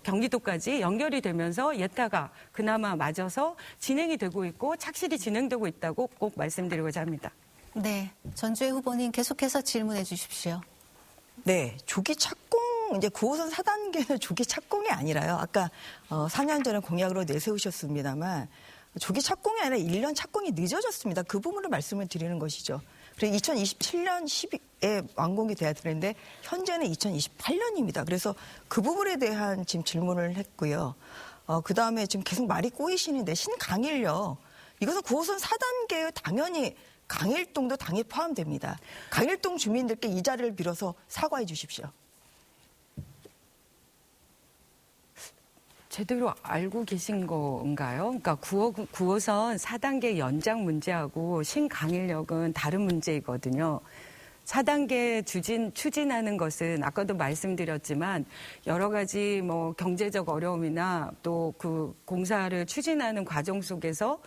S2: 경기도까지 연결이 되면서 예타가 그나마 맞아서 진행이 되고 있고 착실히 진행되고 있다고 꼭 말씀드리고자 합니다.
S1: 네, 전주혜 후보님 계속해서 질문해 주십시오.
S3: 네, 조기 착공, 이제 9호선 4단계는 조기 착공이 아니라요. 아까 4년 전에 공약으로 내세우셨습니다만 조기 착공이 아니라 1년 착공이 늦어졌습니다. 그 부분을 말씀을 드리는 것이죠. 그래서 2027년 10에 완공이 돼야 되는데 현재는 2028년입니다. 그래서 그 부분에 대한 지금 질문을 했고요. 그다음에 지금 계속 말이 꼬이시는데 신강인력, 이것은 9호선 4단계에 당연히 강일동도 당연히 포함됩니다. 강일동 주민들께 이 자리를 빌어서 사과해 주십시오.
S2: 제대로 알고 계신 건가요? 그러니까 9호선 4단계 연장 문제하고 신강인력은 다른 문제이거든요. 4단계 추진하는 것은 아까도 말씀드렸지만 여러 가지 경제적 어려움이나 또 그 공사를 추진하는 과정 속에서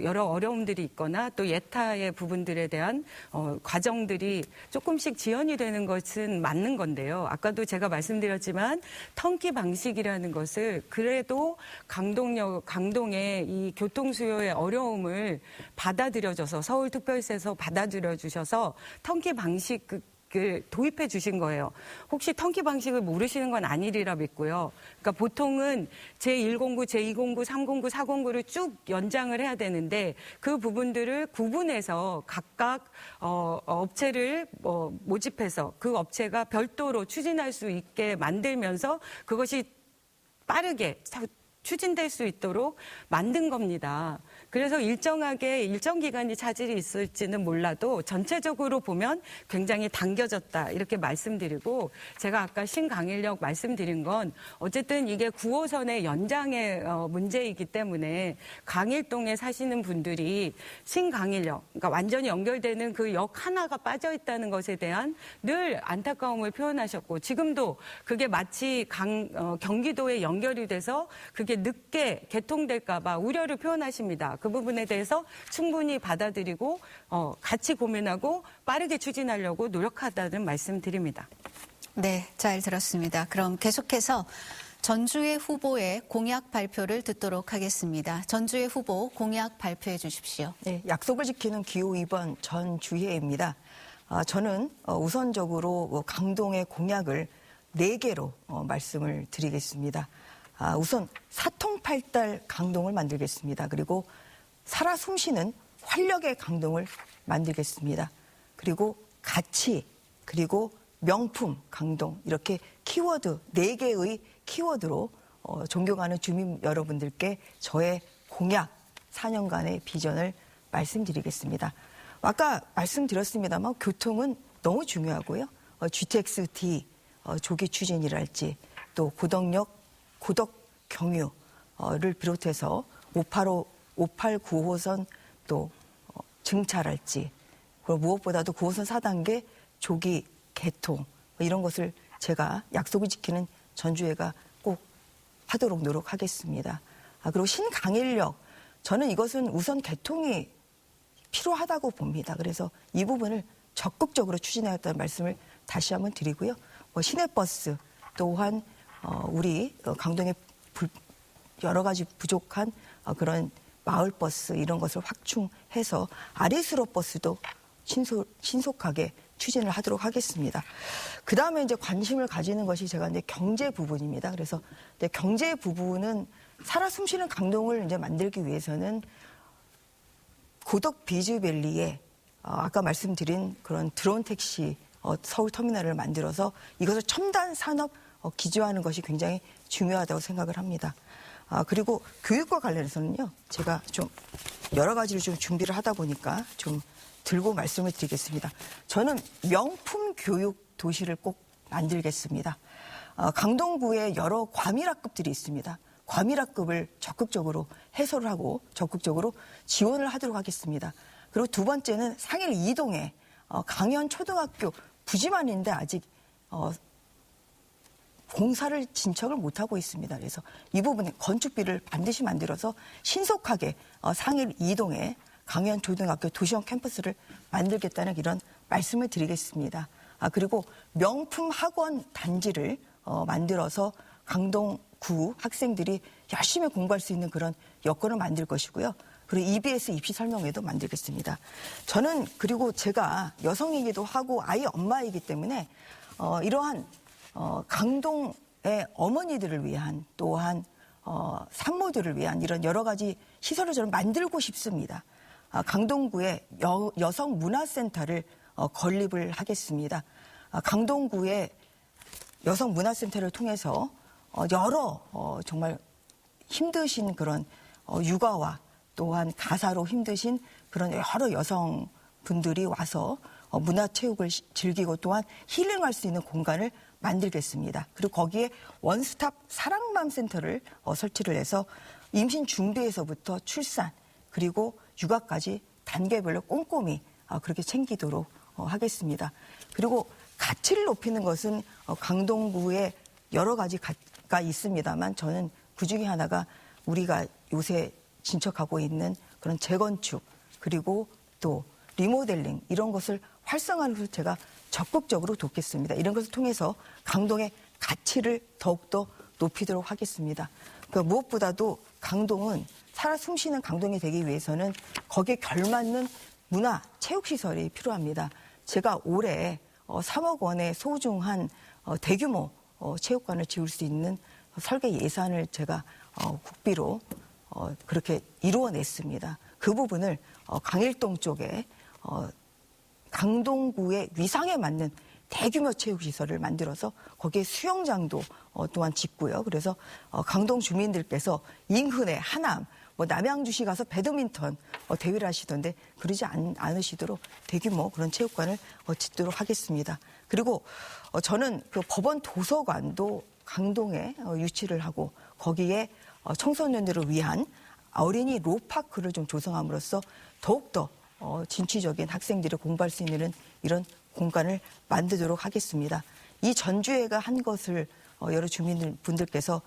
S2: 여러 어려움들이 있거나 또 예타의 부분들에 대한 과정들이 조금씩 지연이 되는 것은 맞는 건데요. 아까도 제가 말씀드렸지만 턴키 방식이라는 것을 그래도 강동의 이 교통 수요의 어려움을 받아들여줘서 서울특별시에서 받아들여 주셔서 턴키 방식을 도입해 주신 거예요. 혹시 턴키 방식을 모르시는 건 아니리라 믿고요. 그러니까 보통은 제109, 제209, 309, 409를 쭉 연장을 해야 되는데 그 부분들을 구분해서 각각 업체를 모집해서 그 업체가 별도로 추진할 수 있게 만들면서 그것이 빠르게 추진될 수 있도록 만든 겁니다. 그래서 일정 기간이 차질이 있을지는 몰라도 전체적으로 보면 굉장히 당겨졌다 이렇게 말씀드리고 제가 아까 신강인력 말씀드린 건 어쨌든 이게 9호선의 연장의 문제이기 때문에 강일동에 사시는 분들이 신강인력, 그러니까 완전히 연결되는 그 역 하나가 빠져 있다는 것에 대한 늘 안타까움을 표현하셨고 지금도 그게 마치 경기도에 연결이 돼서 그게 늦게 개통될까 봐 우려를 표현하십니다. 그 부분에 대해서 충분히 받아들이고 같이 고민하고 빠르게 추진하려고 노력하다는 말씀드립니다.
S1: 네, 잘 들었습니다. 그럼 계속해서 전주혜 후보의 공약 발표를 듣도록 하겠습니다. 전주혜 후보 공약 발표해 주십시오.
S3: 네, 약속을 지키는 기호 2번 전주혜입니다. 저는 우선적으로 강동의 공약을 4개로 말씀을 드리겠습니다. 우선 사통팔달 강동을 만들겠습니다. 그리고 살아 숨쉬는 활력의 강동을 만들겠습니다. 그리고 가치, 그리고 명품 강동, 이렇게 키워드, 4개의 키워드로 존경하는 주민 여러분들께 저의 공약 4년간의 비전을 말씀드리겠습니다. 아까 말씀드렸습니다만 교통은 너무 중요하고요. GTX-D 조기 추진이랄지 또 고덕 경유를 비롯해서 589호선 또 증차랄지, 그리고 무엇보다도 9호선 4단계 조기 개통, 이런 것을 제가 약속을 지키는 전주혜가 꼭 하도록 노력하겠습니다. 그리고 신강인력, 저는 이것은 우선 개통이 필요하다고 봅니다. 그래서 이 부분을 적극적으로 추진하겠다는 말씀을 다시 한번 드리고요. 시내버스 또한 우리 강동에 여러 가지 부족한 그런 마을버스 이런 것을 확충해서 아리수로 버스도 신속하게 추진을 하도록 하겠습니다. 그 다음에 이제 관심을 가지는 것이 제가 이제 경제 부분입니다. 그래서 이제 경제 부분은 살아 숨쉬는 강동을 이제 만들기 위해서는 고덕 비즈밸리에 아까 말씀드린 그런 드론 택시 서울 터미널을 만들어서 이것을 첨단 산업 기조하는 것이 굉장히 중요하다고 생각을 합니다. 그리고 교육과 관련해서는요, 제가 좀 여러 가지를 좀 준비를 하다 보니까 좀 들고 말씀을 드리겠습니다. 저는 명품 교육 도시를 꼭 만들겠습니다. 강동구에 여러 과밀학급들이 있습니다. 과밀학급을 적극적으로 해소를 하고 적극적으로 지원을 하도록 하겠습니다. 그리고 두 번째는 상일 이동에 강현 초등학교 부지만인데 아직 공사를 진척을 못하고 있습니다. 그래서 이 부분에 건축비를 반드시 만들어서 신속하게 상일 이동에 강현 초등학교 도시형 캠퍼스를 만들겠다는 이런 말씀을 드리겠습니다. 그리고 명품 학원 단지를 만들어서 강동구 학생들이 열심히 공부할 수 있는 그런 여건을 만들 것이고요. 그리고 EBS 입시 설명회도 만들겠습니다. 저는 그리고 제가 여성이기도 하고 아이 엄마이기 때문에 이러한 강동의 어머니들을 위한 또한 산모들을 위한 이런 여러 가지 시설을 저는 만들고 싶습니다. 강동구에 여성 문화센터를 건립을 하겠습니다. 강동구의 여성 문화센터를 통해서 여러 정말 힘드신 그런 육아와 또한 가사로 힘드신 그런 여러 여성분들이 와서 문화체육을 즐기고 또한 힐링할 수 있는 공간을 만들겠습니다. 그리고 거기에 원스톱 사랑맘 센터를 설치를 해서 임신 준비에서부터 출산 그리고 육아까지 단계별로 꼼꼼히 그렇게 챙기도록 하겠습니다. 그리고 가치를 높이는 것은 강동구에 여러 가지가 있습니다만 저는 그중에 하나가 우리가 요새 진척하고 있는 그런 재건축 그리고 또 리모델링 이런 것을 활성화하는 것을 제가 적극적으로 돕겠습니다. 이런 것을 통해서 강동의 가치를 더욱더 높이도록 하겠습니다. 그러니까 무엇보다도 강동은 살아 숨쉬는 강동이 되기 위해서는 거기에 걸맞는 문화, 체육시설이 필요합니다. 제가 올해 3억 원의 소중한 대규모 체육관을 지을 수 있는 설계 예산을 제가 국비로 그렇게 이루어냈습니다. 그 부분을 강일동 쪽에 강동구의 위상에 맞는 대규모 체육시설을 만들어서 거기에 수영장도 또한 짓고요. 그래서 강동 주민들께서 인근에 하남, 남양주시 가서 배드민턴 대회를 하시던데 그러지 않으시도록 대규모 그런 체육관을 짓도록 하겠습니다. 그리고 저는 그 법원 도서관도 강동에 유치를 하고 거기에 청소년들을 위한 어린이 로파크를 좀 조성함으로써 더욱더 진취적인 학생들이 공부할 수 있는 이런 공간을 만들도록 하겠습니다. 이 전주회가 한 것을 여러 주민분들께서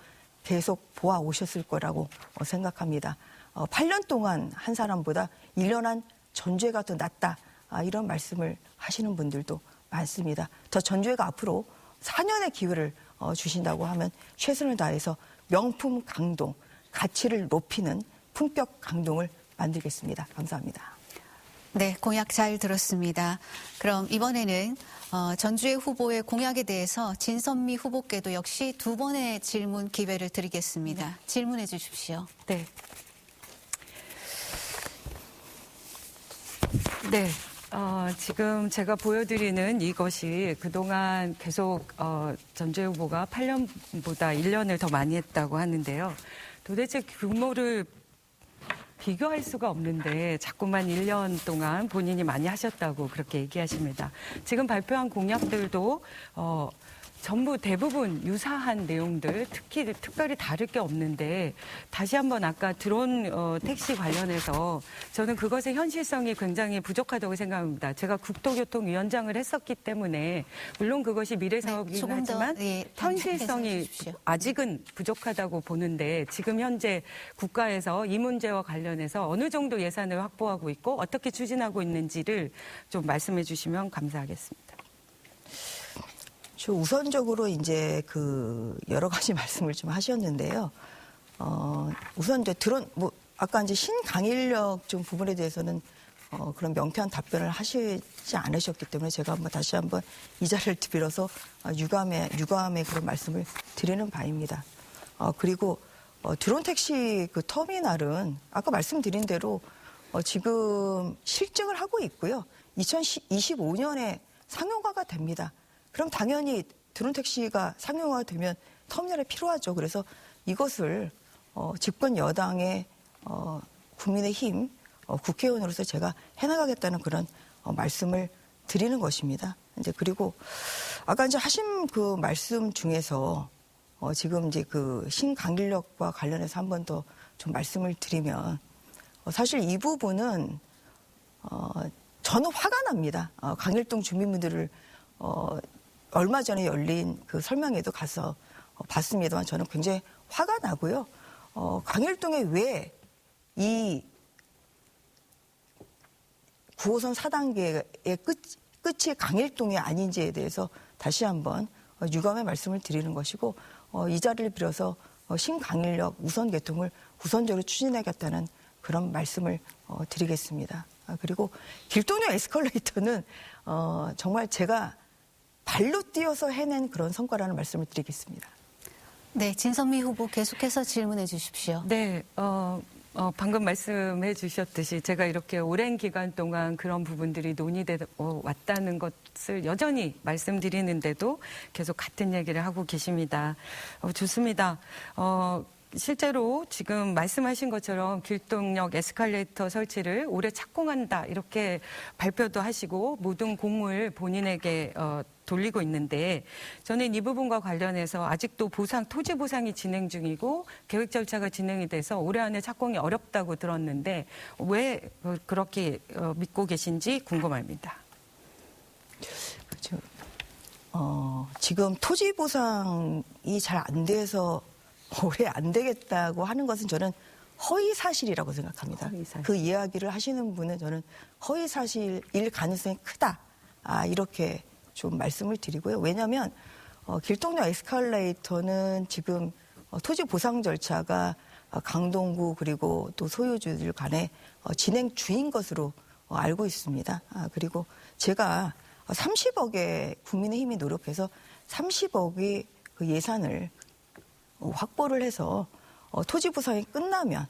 S3: 계속 보아오셨을 거라고 생각합니다. 8년 동안 한 사람보다 1년 한 전주회가 더 낫다. 이런 말씀을 하시는 분들도 많습니다. 저 전주회가 앞으로 4년의 기회를 주신다고 하면 최선을 다해서 명품 강동, 가치를 높이는 품격 강동을 만들겠습니다. 감사합니다.
S1: 네, 공약 잘 들었습니다. 그럼 이번에는 전주의 후보의 공약에 대해서 진선미 후보께도 역시 두 번의 질문 기회를 드리겠습니다. 질문해 주십시오.
S2: 네. 네. 지금 제가 보여드리는 이것이 그동안 계속 전주의 후보가 8년보다 1년을 더 많이 했다고 하는데요. 도대체 규모를 비교할 수가 없는데 자꾸만 1년 동안 본인이 많이 하셨다고 그렇게 얘기하십니다. 지금 발표한 공약들도 전부 대부분 유사한 내용들, 특별히 다를 게 없는데 다시 한번 아까 드론 택시 관련해서 저는 그것의 현실성이 굉장히 부족하다고 생각합니다. 제가 국토교통위원장을 했었기 때문에 물론 그것이 미래 사업이긴 하지만 현실성이 아직은 부족하다고 보는데 지금 현재 국가에서 이 문제와 관련해서 어느 정도 예산을 확보하고 있고 어떻게 추진하고 있는지를 좀 말씀해 주시면 감사하겠습니다.
S3: 우선적으로 이제 여러 가지 말씀을 좀 하셨는데요. 우선 이제 아까 이제 신강인력 좀 부분에 대해서는 그런 명쾌한 답변을 하시지 않으셨기 때문에 제가 다시 한번 이 자리를 빌어서 유감의 그런 말씀을 드리는 바입니다. 그리고 드론 택시 그 터미널은 아까 말씀드린 대로 지금 실증을 하고 있고요. 2025년에 상용화가 됩니다. 그럼 당연히 드론 택시가 상용화가 되면 터미널이 필요하죠. 그래서 이것을 집권 여당의 국민의힘 국회의원으로서 제가 해나가겠다는 그런 말씀을 드리는 것입니다. 이제 그리고 아까 이제 하신 그 말씀 중에서 지금 이제 그 신강일력과 관련해서 한 번 더 좀 말씀을 드리면 사실 이 부분은 저는 화가 납니다. 강일동 주민분들을 얼마 전에 열린 그 설명회도 가서 봤습니다만 저는 굉장히 화가 나고요. 강일동에 왜 이 9호선 4단계의 끝이 강일동이 아닌지에 대해서 다시 한번 유감의 말씀을 드리는 것이고 이 자리를 빌어서 신강일역 우선 개통을 우선적으로 추진하겠다는 그런 말씀을 드리겠습니다. 그리고 길동역 에스컬레이터는 정말 제가 발로 뛰어서 해낸 그런 성과라는 말씀을 드리겠습니다.
S1: 네, 진선미 후보 계속해서 질문해 주십시오.
S2: 네, 방금 말씀해 주셨듯이 제가 이렇게 오랜 기간 동안 그런 부분들이 논의돼 왔다는 것을 여전히 말씀드리는데도 계속 같은 얘기를 하고 계십니다. 좋습니다. 실제로 지금 말씀하신 것처럼 길동역 에스컬레이터 설치를 올해 착공한다 이렇게 발표도 하시고 모든 공을 본인에게 돌리고 있는데 저는 이 부분과 관련해서 아직도 토지 보상이 진행 중이고 계획 절차가 진행이 돼서 올해 안에 착공이 어렵다고 들었는데 왜 그렇게 믿고 계신지 궁금합니다.
S3: 그렇죠. 지금 토지 보상이 잘 안 돼서 올해 안 되겠다고 하는 것은 저는 허위 사실이라고 생각합니다.
S2: 허위사실.
S3: 그 이야기를 하시는 분은 저는 허위 사실일 가능성이 크다. 이렇게 좀 말씀을 드리고요. 왜냐하면 길동역 에스컬레이터는 지금 토지 보상 절차가 강동구 그리고 또 소유주들 간에 진행 중인 것으로 알고 있습니다. 그리고 제가 30억의 국민의힘이 노력해서 30억의 그 예산을 확보를 해서 토지 보상이 끝나면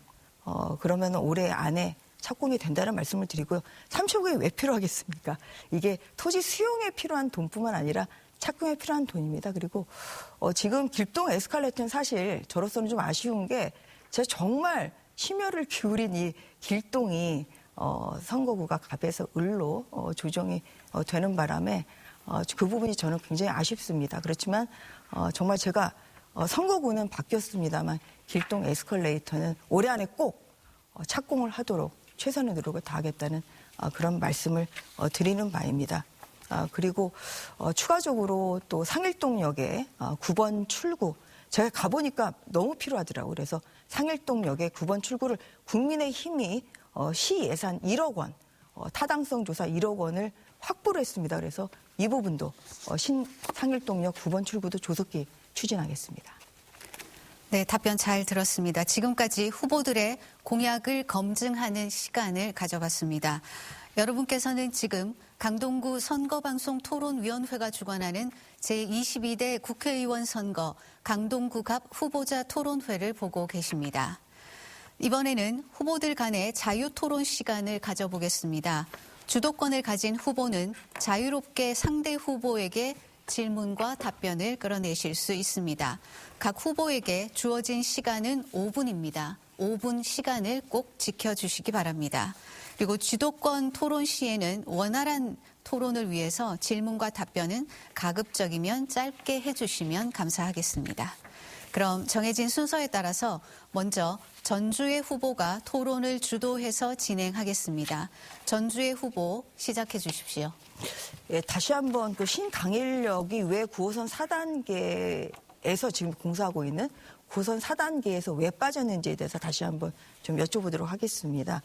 S3: 그러면 올해 안에 착공이 된다는 말씀을 드리고요. 30억이 왜 필요하겠습니까? 이게 토지 수용에 필요한 돈뿐만 아니라 착공에 필요한 돈입니다. 그리고 지금 길동 에스컬레이터는 사실 저로서는 좀 아쉬운 게 제가 정말 심혈을 기울인 이 길동이 선거구가 갑에서 을로 조정이 되는 바람에 그 부분이 저는 굉장히 아쉽습니다. 그렇지만 정말 제가 선거구는 바뀌었습니다만 길동 에스컬레이터는 올해 안에 꼭 착공을 하도록 최선의 노력을 다하겠다는 그런 말씀을 드리는 바입니다. 그리고 추가적으로 또 상일동역에 9번 출구 제가 가보니까 너무 필요하더라고요. 그래서 상일동역에 9번 출구를 국민의힘이 시 예산 1억 원, 타당성 조사 1억 원을 확보를 했습니다. 그래서 이 부분도 상일동역 9번 출구도 조속히 추진하겠습니다.
S1: 네, 답변 잘 들었습니다. 지금까지 후보들의 공약을 검증하는 시간을 가져봤습니다. 여러분께서는 지금 강동구 선거방송 토론위원회가 주관하는 제22대 국회의원 선거 강동구갑 후보자 토론회를 보고 계십니다. 이번에는 후보들 간의 자유토론 시간을 가져보겠습니다. 주도권을 가진 후보는 자유롭게 상대 후보에게 질문과 답변을 끌어내실 수 있습니다. 각 후보에게 주어진 시간은 5분입니다. 5분 시간을 꼭 지켜주시기 바랍니다. 그리고 주도권 토론 시에는 원활한 토론을 위해서 질문과 답변은 가급적이면 짧게 해주시면 감사하겠습니다. 그럼 정해진 순서에 따라서 먼저 전주의 후보가 토론을 주도해서 진행하겠습니다. 전주의 후보 시작해 주십시오.
S3: 예, 다시 한번 그 신강일역이 왜 9호선 4단계에서 지금 공사하고 있는 9호선 4단계에서 왜 빠졌는지에 대해서 다시 한번 좀 여쭤보도록 하겠습니다.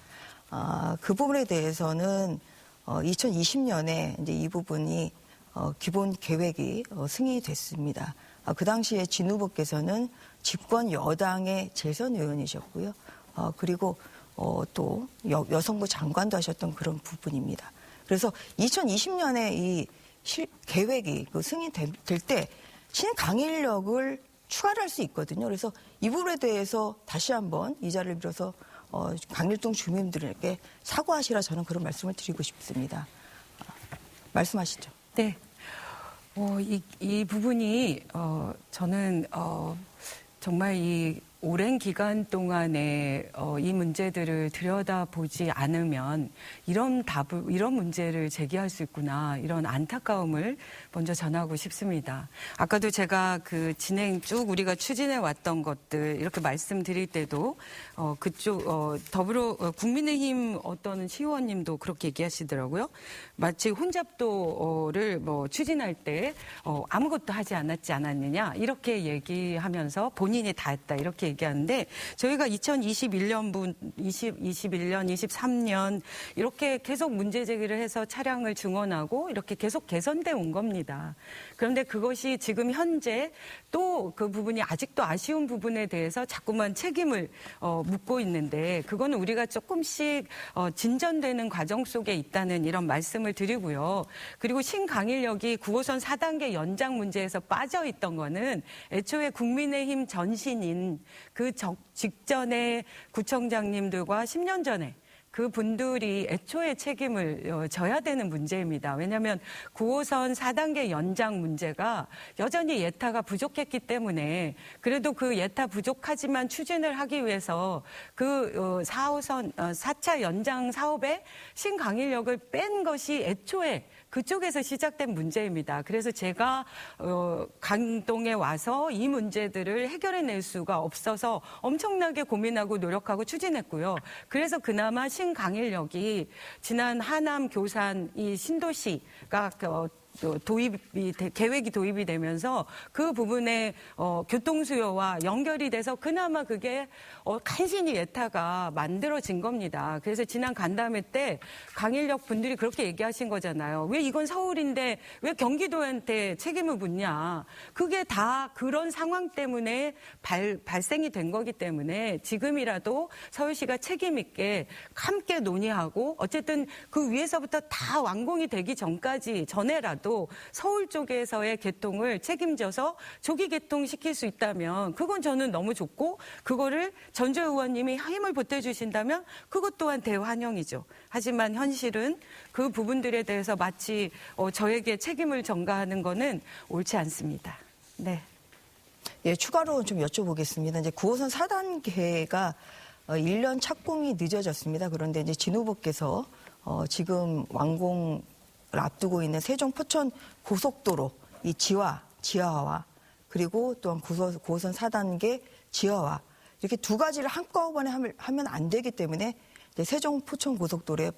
S3: 그 부분에 대해서는 2020년에 이제 이 부분이 기본 계획이 승인이 됐습니다. 그 당시에 진 후보께서는 집권 여당의 재선 의원이셨고요. 그리고 또 여성부 장관도 하셨던 그런 부분입니다. 그래서 2020년에 이 계획이 승인될 때 신강일역을 추가를 할 수 있거든요. 그래서 이 부분에 대해서 다시 한번 이 자리를 빌어서 강일동 주민들에게 사과하시라 저는 그런 말씀을 드리고 싶습니다. 말씀하시죠.
S2: 네. 이 부분이 저는 정말 이 오랜 기간 동안에 이 문제들을 들여다보지 않으면 이런 문제를 제기할 수 있구나, 이런 안타까움을 먼저 전하고 싶습니다. 아까도 제가 그 진행 쭉 우리가 추진해 왔던 것들 이렇게 말씀드릴 때도 그쪽 국민의힘 어떤 시의원님도 그렇게 얘기하시더라고요. 마치 혼잡도를 추진할 때 아무것도 하지 않았지 않았느냐 이렇게 얘기하면서 본인이 다 했다 이렇게 얘기하는데, 저희가 2021년, 23년 이렇게 계속 문제 제기를 해서 차량을 증원하고 이렇게 계속 개선돼 온 겁니다. 그런데 그것이 지금 현재 또 그 부분이 아직도 아쉬운 부분에 대해서 자꾸만 책임을 묻고 있는데, 그거는 우리가 조금씩 진전되는 과정 속에 있다는 이런 말씀을 드리고요. 그리고 신강일역이 9호선 4단계 연장 문제에서 빠져 있던 거는 애초에 국민의힘 전신인 그 직전에 구청장님들과 10년 전에 그 분들이 애초에 책임을 져야 되는 문제입니다. 왜냐하면 9호선 4단계 연장 문제가 여전히 예타가 부족했기 때문에, 그래도 그 예타 부족하지만 추진을 하기 위해서 그 4호선 4차 연장 사업에 신강일역을 뺀 것이 애초에 그쪽에서 시작된 문제입니다. 그래서 제가 강동에 와서 이 문제들을 해결해낼 수가 없어서 엄청나게 고민하고 노력하고 추진했고요. 그래서 그나마 신강일역이 지난 하남, 교산 이 신도시가 계획이 도입이 되면서 그 부분에 교통 수요와 연결이 돼서 그나마 그게 간신히 예타가 만들어진 겁니다. 그래서 지난 간담회 때 강일역 분들이 그렇게 얘기하신 거잖아요. 왜 이건 서울인데 왜 경기도한테 책임을 묻냐. 그게 다 그런 상황 때문에 발생이 된 거기 때문에 지금이라도 서울시가 책임 있게 함께 논의하고, 어쨌든 그 위에서부터 다 완공이 되기 전에라도 서울 쪽에서의 개통을 책임져서 조기 개통시킬 수 있다면 그건 저는 너무 좋고, 그거를 전주현 의원님이 힘을 보태주신다면 그것 또한 대환영이죠. 하지만 현실은 그 부분들에 대해서 마치 저에게 책임을 전가하는 거는 옳지 않습니다. 네.
S3: 예, 추가로 좀 여쭤보겠습니다. 이제 9호선 4단계가 1년 착공이 늦어졌습니다. 그런데 이제 진 후보께서 지금 완공을 앞두고 있는 세종 포천 고속도로 이 지하화 그리고 또한 9호선 4단계 지하화, 이렇게 두 가지를 한꺼번에 하면 안 되기 때문에 세종 포천 고속도로를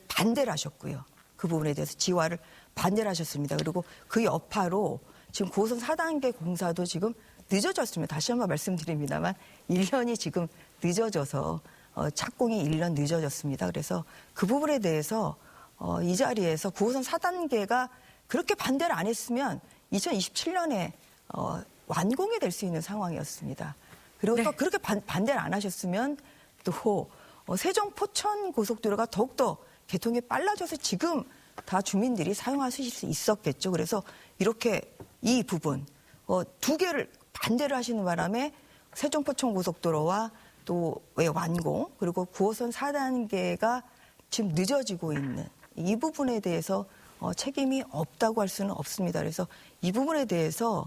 S3: 반대를 하셨고요. 그 부분에 대해서 지하화를 반대를 하셨습니다. 그리고 그 여파로 지금 9호선 4단계 공사도 지금 늦어졌습니다. 다시 한번 말씀드립니다만 1년이 지금 늦어져서 착공이 1년 늦어졌습니다. 그래서 그 부분에 대해서 이 자리에서 9호선 4단계가 그렇게 반대를 안 했으면 2027년에 완공이 될 수 있는 상황이었습니다. 그리고 또 그렇게 반대를 안 하셨으면 또 세종 포천 고속도로가 더욱더 개통이 빨라져서 지금 다 주민들이 사용하실 수 있었겠죠. 그래서 이렇게 이 부분 두 개를 반대를 하시는 바람에 세종 포천 고속도로와 또 완공 그리고 9호선 4단계가 지금 늦어지고 있는 이 부분에 대해서 책임이 없다고 할 수는 없습니다. 그래서 이 부분에 대해서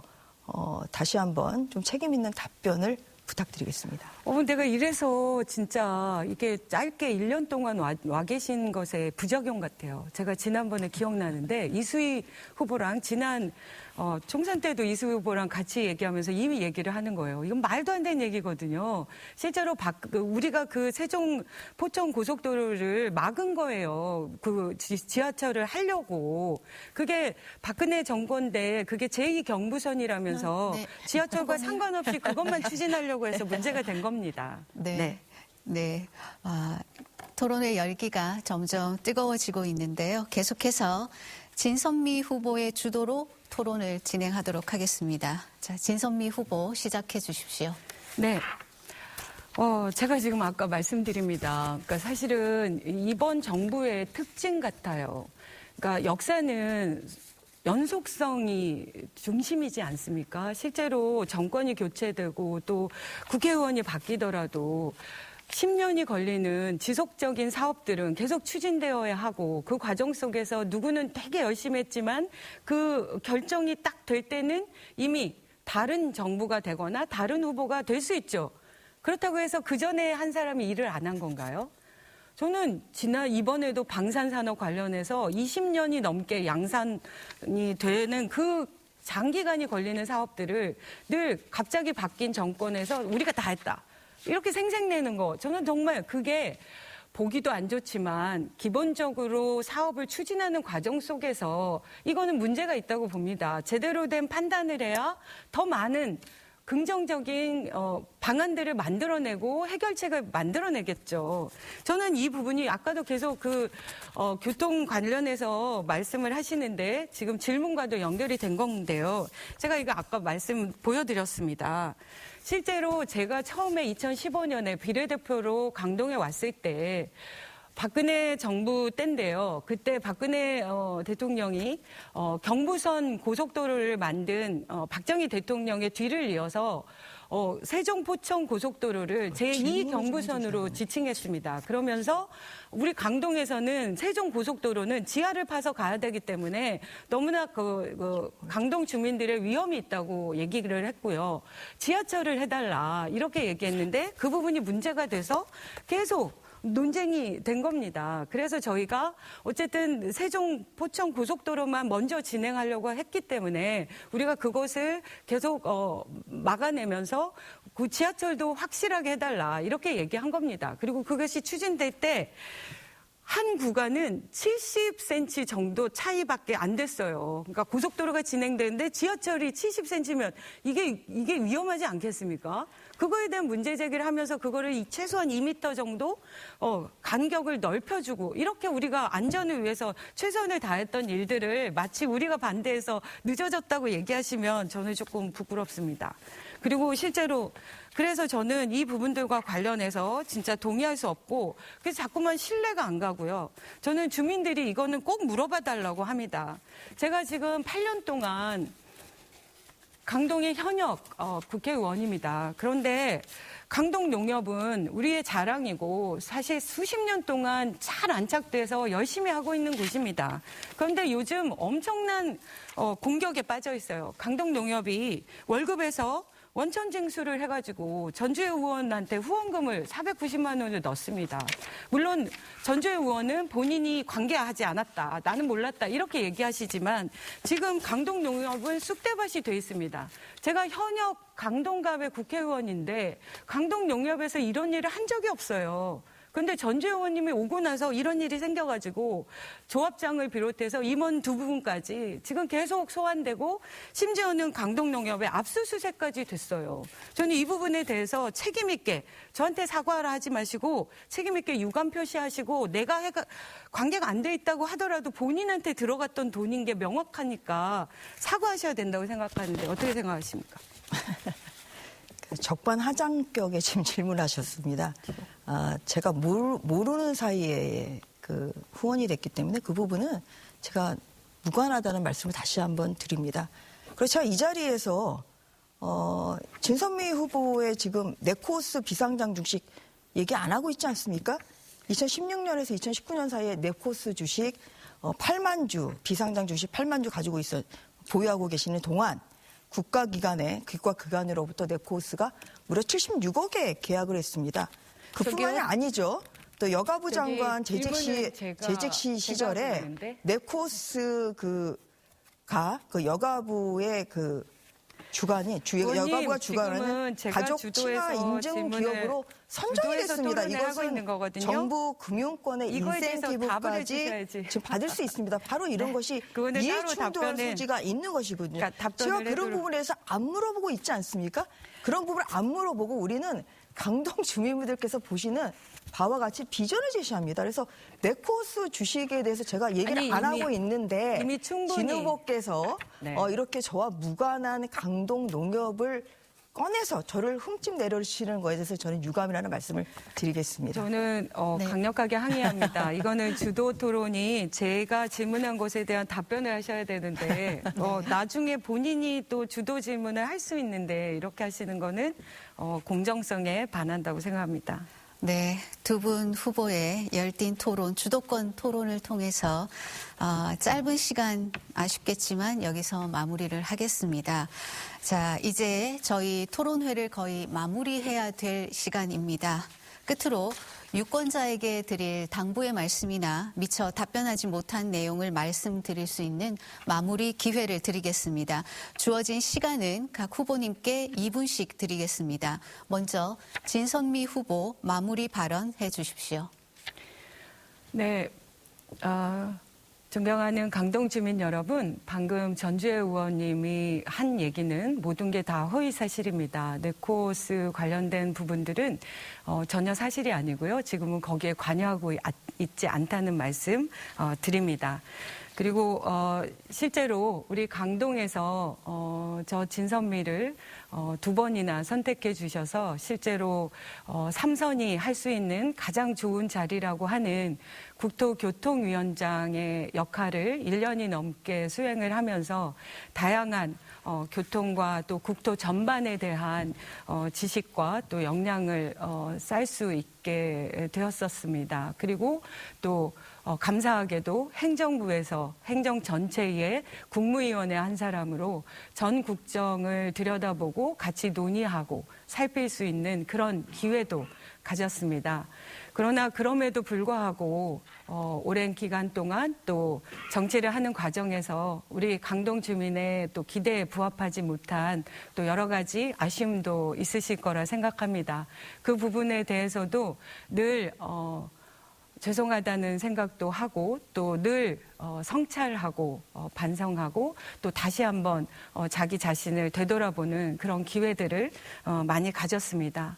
S3: 다시 한번 좀 책임 있는 답변을 부탁드리겠습니다.
S2: 내가 이래서 진짜 이게 짧게 1년 동안 와 계신 것에 부작용 같아요. 제가 지난번에 기억나는데 이수희 후보랑 지난 총선 때도 이수희 후보랑 같이 얘기하면서 이미 얘기를 하는 거예요. 이건 말도 안 되는 얘기거든요. 실제로 우리가 그 세종 포천 고속도로를 막은 거예요. 그 지하철을 하려고. 그게 박근혜 정권인데 그게 제2경부선이라면서
S1: 네.
S2: 지하철과 상관없이 그것만 추진하려고 해서 문제가 된 겁니다.
S1: 네. 토론의 열기가 점점 뜨거워지고 있는데요. 계속해서 진선미 후보의 주도로 토론을 진행하도록 하겠습니다. 자, 진선미 후보 시작해 주십시오.
S2: 네. 제가 지금 아까 말씀드립니다. 그러니까 사실은 이번 정부의 특징 같아요. 그러니까 역사는 연속성이 중심이지 않습니까? 실제로 정권이 교체되고 또 국회의원이 바뀌더라도 10년이 걸리는 지속적인 사업들은 계속 추진되어야 하고, 그 과정 속에서 누구는 되게 열심히 했지만 그 결정이 딱 될 때는 이미 다른 정부가 되거나 다른 후보가 될 수 있죠. 그렇다고 해서 그 전에 한 사람이 일을 안 한 건가요? 저는 이번에도 방산산업 관련해서 20년이 넘게 양산이 되는 그 장기간이 걸리는 사업들을 늘 갑자기 바뀐 정권에서 우리가 다 했다. 이렇게 생색내는 거. 저는 정말 그게 보기도 안 좋지만 기본적으로 사업을 추진하는 과정 속에서 이거는 문제가 있다고 봅니다. 제대로 된 판단을 해야 더 많은 긍정적인 방안들을 만들어내고 해결책을 만들어내겠죠. 저는 이 부분이 아까도 계속 교통 관련해서 말씀을 하시는데 지금 질문과도 연결이 된 건데요. 제가 이거 아까 말씀 보여드렸습니다. 실제로 제가 처음에 2015년에 비례대표로 강동에 왔을 때 박근혜 정부 때인데요. 그때 박근혜 대통령이 경부선 고속도로를 만든 박정희 대통령의 뒤를 이어서 세종 포천 고속도로를 제2 경부선으로 지칭했습니다. 그러면서 우리 강동에서는 세종 고속도로는 지하를 파서 가야 되기 때문에 너무나 강동 주민들의 위험이 있다고 얘기를 했고요. 지하철을 해달라 이렇게 얘기했는데 그 부분이 문제가 돼서 계속 논쟁이 된 겁니다. 그래서 저희가 어쨌든 세종 포천 고속도로만 먼저 진행하려고 했기 때문에 우리가 그것을 계속 막아내면서 그 지하철도 확실하게 해달라 이렇게 얘기한 겁니다. 그리고 그것이 추진될 때 한 구간은 70cm 정도 차이밖에 안 됐어요. 그러니까 고속도로가 진행되는데 지하철이 70cm면 이게 위험하지 않겠습니까? 그거에 대한 문제 제기를 하면서 그거를 최소한 2m 정도 간격을 넓혀주고 이렇게 우리가 안전을 위해서 최선을 다했던 일들을 마치 우리가 반대해서 늦어졌다고 얘기하시면 저는 조금 부끄럽습니다. 그리고 실제로 그래서 저는 이 부분들과 관련해서 진짜 동의할 수 없고 그래서 자꾸만 신뢰가 안 가고요. 저는 주민들이 이거는 꼭 물어봐 달라고 합니다. 제가 지금 8년 동안 강동의 현역 국회의원입니다. 그런데 강동 농협은 우리의 자랑이고 사실 수십 년 동안 잘 안착돼서 열심히 하고 있는 곳입니다. 그런데 요즘 엄청난 공격에 빠져 있어요. 강동 농협이 월급에서 원천 징수를 해가지고 전주의 의원한테 후원금을 490만 원을 넣습니다. 물론 전주의 의원은 본인이 관계하지 않았다, 나는 몰랐다 이렇게 얘기하시지만 지금 강동농협은 쑥대밭이 돼 있습니다. 제가 현역 강동갑의 국회의원인데 강동농협에서 이런 일을 한 적이 없어요. 그런데 전주 의원님이 오고 나서 이런 일이 생겨가지고 조합장을 비롯해서 임원 2분까지 지금 계속 소환되고 심지어는 강동농협에 압수수색까지 됐어요. 저는 이 부분에 대해서 책임 있게 저한테 사과를 하지 마시고 책임 있게 유감 표시하시고 내가 관계가 안 돼 있다고 하더라도 본인한테 들어갔던 돈인 게 명확하니까 사과하셔야 된다고 생각하는데 어떻게 생각하십니까?
S3: 적반하장격에 지금 질문하셨습니다. 제가 모르는 사이에 후원이 됐기 때문에 그 부분은 제가 무관하다는 말씀을 다시 한번 드립니다. 그리고 제가 이 자리에서 진선미 후보의 지금 네코스 비상장 주식 얘기 안 하고 있지 않습니까? 2016년에서 2019년 사이에 네코스 주식 8만 주 비상장 주식 8만 주 가지고 보유하고 계시는 동안 국가기관으로부터 네코스가 무려 76억에 계약을 했습니다. 그뿐만이 아니죠. 또 여가부 장관 재직 시절에 네코스 여가부의 주관이 여가부가 주관하는 가족 친화 인증 기업으로 선정이 됐습니다. 이것은 정부 금융권의 인센티브까지 지금 받을 수 있습니다. 바로 이런 것이 이해충돌 소지가 있는 것이거든요. 제가 그런 부분에서 안 물어보고 있지 않습니까? 그런 부분을 안 물어보고 우리는 강동 주민분들께서 보시는 바와 같이 비전을 제시합니다. 그래서 네코스 주식에 대해서 제가 얘기를 안 하고 있는데 진 후보께서 이렇게 저와 무관한 강동 농협을 꺼내서 저를 흠집 내려주시는 거에 대해서 저는 유감이라는 말씀을 드리겠습니다.
S2: 저는 강력하게 항의합니다. 이거는 주도 토론이 제가 질문한 것에 대한 답변을 하셔야 되는데 나중에 본인이 또 주도 질문을 할 수 있는데 이렇게 하시는 거는 공정성에 반한다고 생각합니다.
S1: 네, 두 분 후보의 열띤 토론, 주도권 토론을 통해서 짧은 시간 아쉽겠지만 여기서 마무리를 하겠습니다. 자, 이제 저희 토론회를 거의 마무리해야 될 시간입니다. 끝으로 유권자에게 드릴 당부의 말씀이나 미처 답변하지 못한 내용을 말씀드릴 수 있는 마무리 기회를 드리겠습니다. 주어진 시간은 각 후보님께 2분씩 드리겠습니다. 먼저 진선미 후보 마무리 발언해 주십시오.
S2: 네, 존경하는 강동 주민 여러분, 방금 전주혜 의원님이 한 얘기는 모든 게 다 허위 사실입니다. 네코스 관련된 부분들은 전혀 사실이 아니고요. 지금은 거기에 관여하고 있지 않다는 말씀 드립니다. 그리고 실제로 우리 강동에서 저 진선미를 두 번이나 선택해 주셔서 실제로 삼선이 할 수 있는 가장 좋은 자리라고 하는 국토교통위원장의 역할을 1년이 넘게 수행을 하면서 다양한 교통과 또 국토 전반에 대한 지식과 또 역량을 쌓을 수 있게 되었었습니다. 그리고 또 감사하게도 행정부에서 행정 전체의 국무위원회 한 사람으로 전 국정을 들여다보고 같이 논의하고 살필 수 있는 그런 기회도 가졌습니다. 그러나 그럼에도 불구하고 오랜 기간 동안 또 정치를 하는 과정에서 우리 강동 주민의 또 기대에 부합하지 못한 또 여러 가지 아쉬움도 있으실 거라 생각합니다. 그 부분에 대해서도 늘 죄송하다는 생각도 하고 또 늘 성찰하고 반성하고 또 다시 한번 자기 자신을 되돌아보는 그런 기회들을 많이 가졌습니다.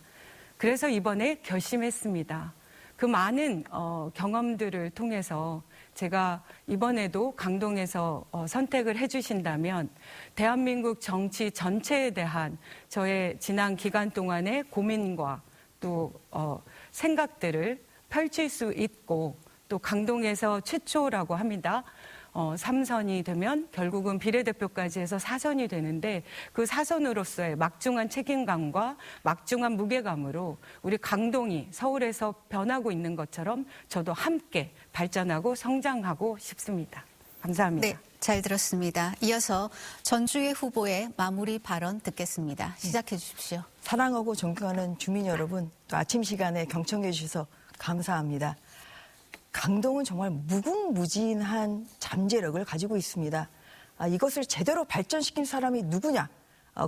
S2: 그래서 이번에 결심했습니다. 그 많은 경험들을 통해서 제가 이번에도 강동에서 선택을 해주신다면 대한민국 정치 전체에 대한 저의 지난 기간 동안의 고민과 또 생각들을 펼칠 수 있고 또 강동에서 최초라고 합니다. 3선이 되면 결국은 비례대표까지 해서 4선이 되는데 그 4선으로서의 막중한 책임감과 막중한 무게감으로 우리 강동이 서울에서 변하고 있는 것처럼 저도 함께 발전하고 성장하고 싶습니다. 감사합니다.
S1: 네, 잘 들었습니다. 이어서 전주혜 후보의 마무리 발언 듣겠습니다. 시작해 주십시오.
S3: 사랑하고 존경하는 주민 여러분, 또 아침 시간에 경청해 주셔서 감사합니다. 강동은 정말 무궁무진한 잠재력을 가지고 있습니다. 이것을 제대로 발전시킨 사람이 누구냐?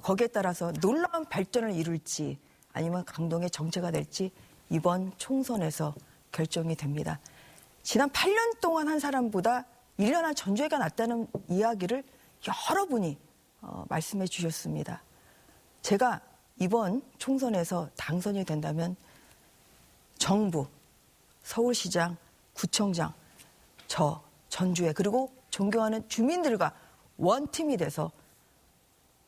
S3: 거기에 따라서 놀라운 발전을 이룰지 아니면 강동의 정체가 될지 이번 총선에서 결정이 됩니다. 지난 8년 동안 한 사람보다 1년 한 전주회가 낫다는 이야기를 여러분이 말씀해 주셨습니다. 제가 이번 총선에서 당선이 된다면 정부, 서울시장, 구청장, 저, 전주회 그리고 존경하는 주민들과 원팀이 돼서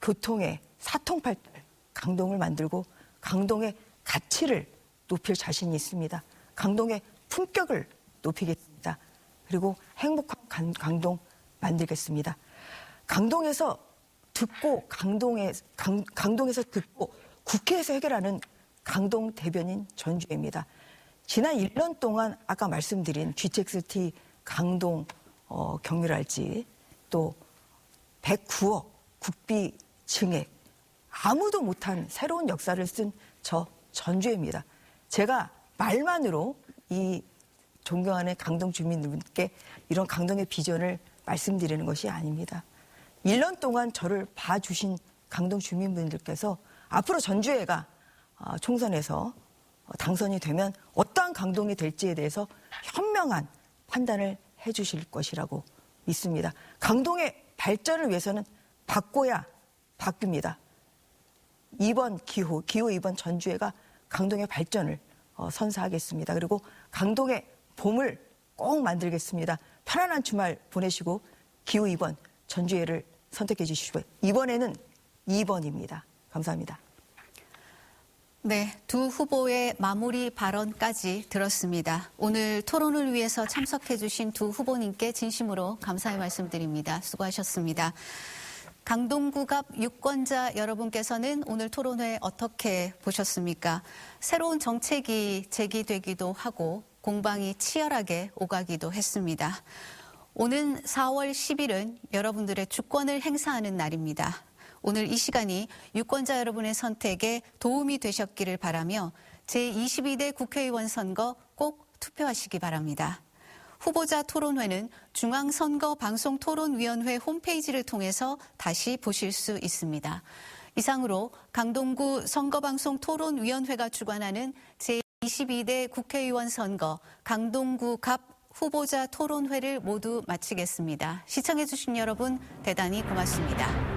S3: 교통의 사통팔달 강동을 만들고 강동의 가치를 높일 자신이 있습니다. 강동의 품격을 높이겠습니다. 그리고 행복한 강동 만들겠습니다. 강동에서 듣고 강동에서 듣고 국회에서 해결하는 강동 대변인 전주혜입니다. 지난 1년 동안 아까 말씀드린 GTX-T 강동 경유랄지 또 109억 국비 증액 아무도 못한 새로운 역사를 쓴 저 전주혜입니다. 제가 말만으로 이 존경하는 강동 주민들께 이런 강동의 비전을 말씀드리는 것이 아닙니다. 1년 동안 저를 봐주신 강동 주민분들께서 앞으로 전주혜가 총선에서 당선이 되면 어떠한 강동이 될지에 대해서 현명한 판단을 해주실 것이라고 믿습니다. 강동의 발전을 위해서는 바꿔야 바뀝니다. 이번 기호 2번 전주회가 강동의 발전을 선사하겠습니다. 그리고 강동의 봄을 꼭 만들겠습니다. 편안한 주말 보내시고 기호 2번 전주회를 선택해 주시고요. 이번에는 2번입니다. 감사합니다.
S1: 네, 두 후보의 마무리 발언까지 들었습니다. 오늘 토론을 위해서 참석해 주신 두 후보님께 진심으로 감사의 말씀드립니다. 수고하셨습니다. 강동구갑 유권자 여러분께서는 오늘 토론회 어떻게 보셨습니까? 새로운 정책이 제기되기도 하고 공방이 치열하게 오가기도 했습니다. 오는 4월 10일은 여러분들의 주권을 행사하는 날입니다. 오늘 이 시간이 유권자 여러분의 선택에 도움이 되셨기를 바라며 제22대 국회의원 선거 꼭 투표하시기 바랍니다. 후보자 토론회는 중앙선거방송토론위원회 홈페이지를 통해서 다시 보실 수 있습니다. 이상으로 강동구 선거방송토론위원회가 주관하는 제22대 국회의원 선거 강동구 갑 후보자 토론회를 모두 마치겠습니다. 시청해주신 여러분 대단히 고맙습니다.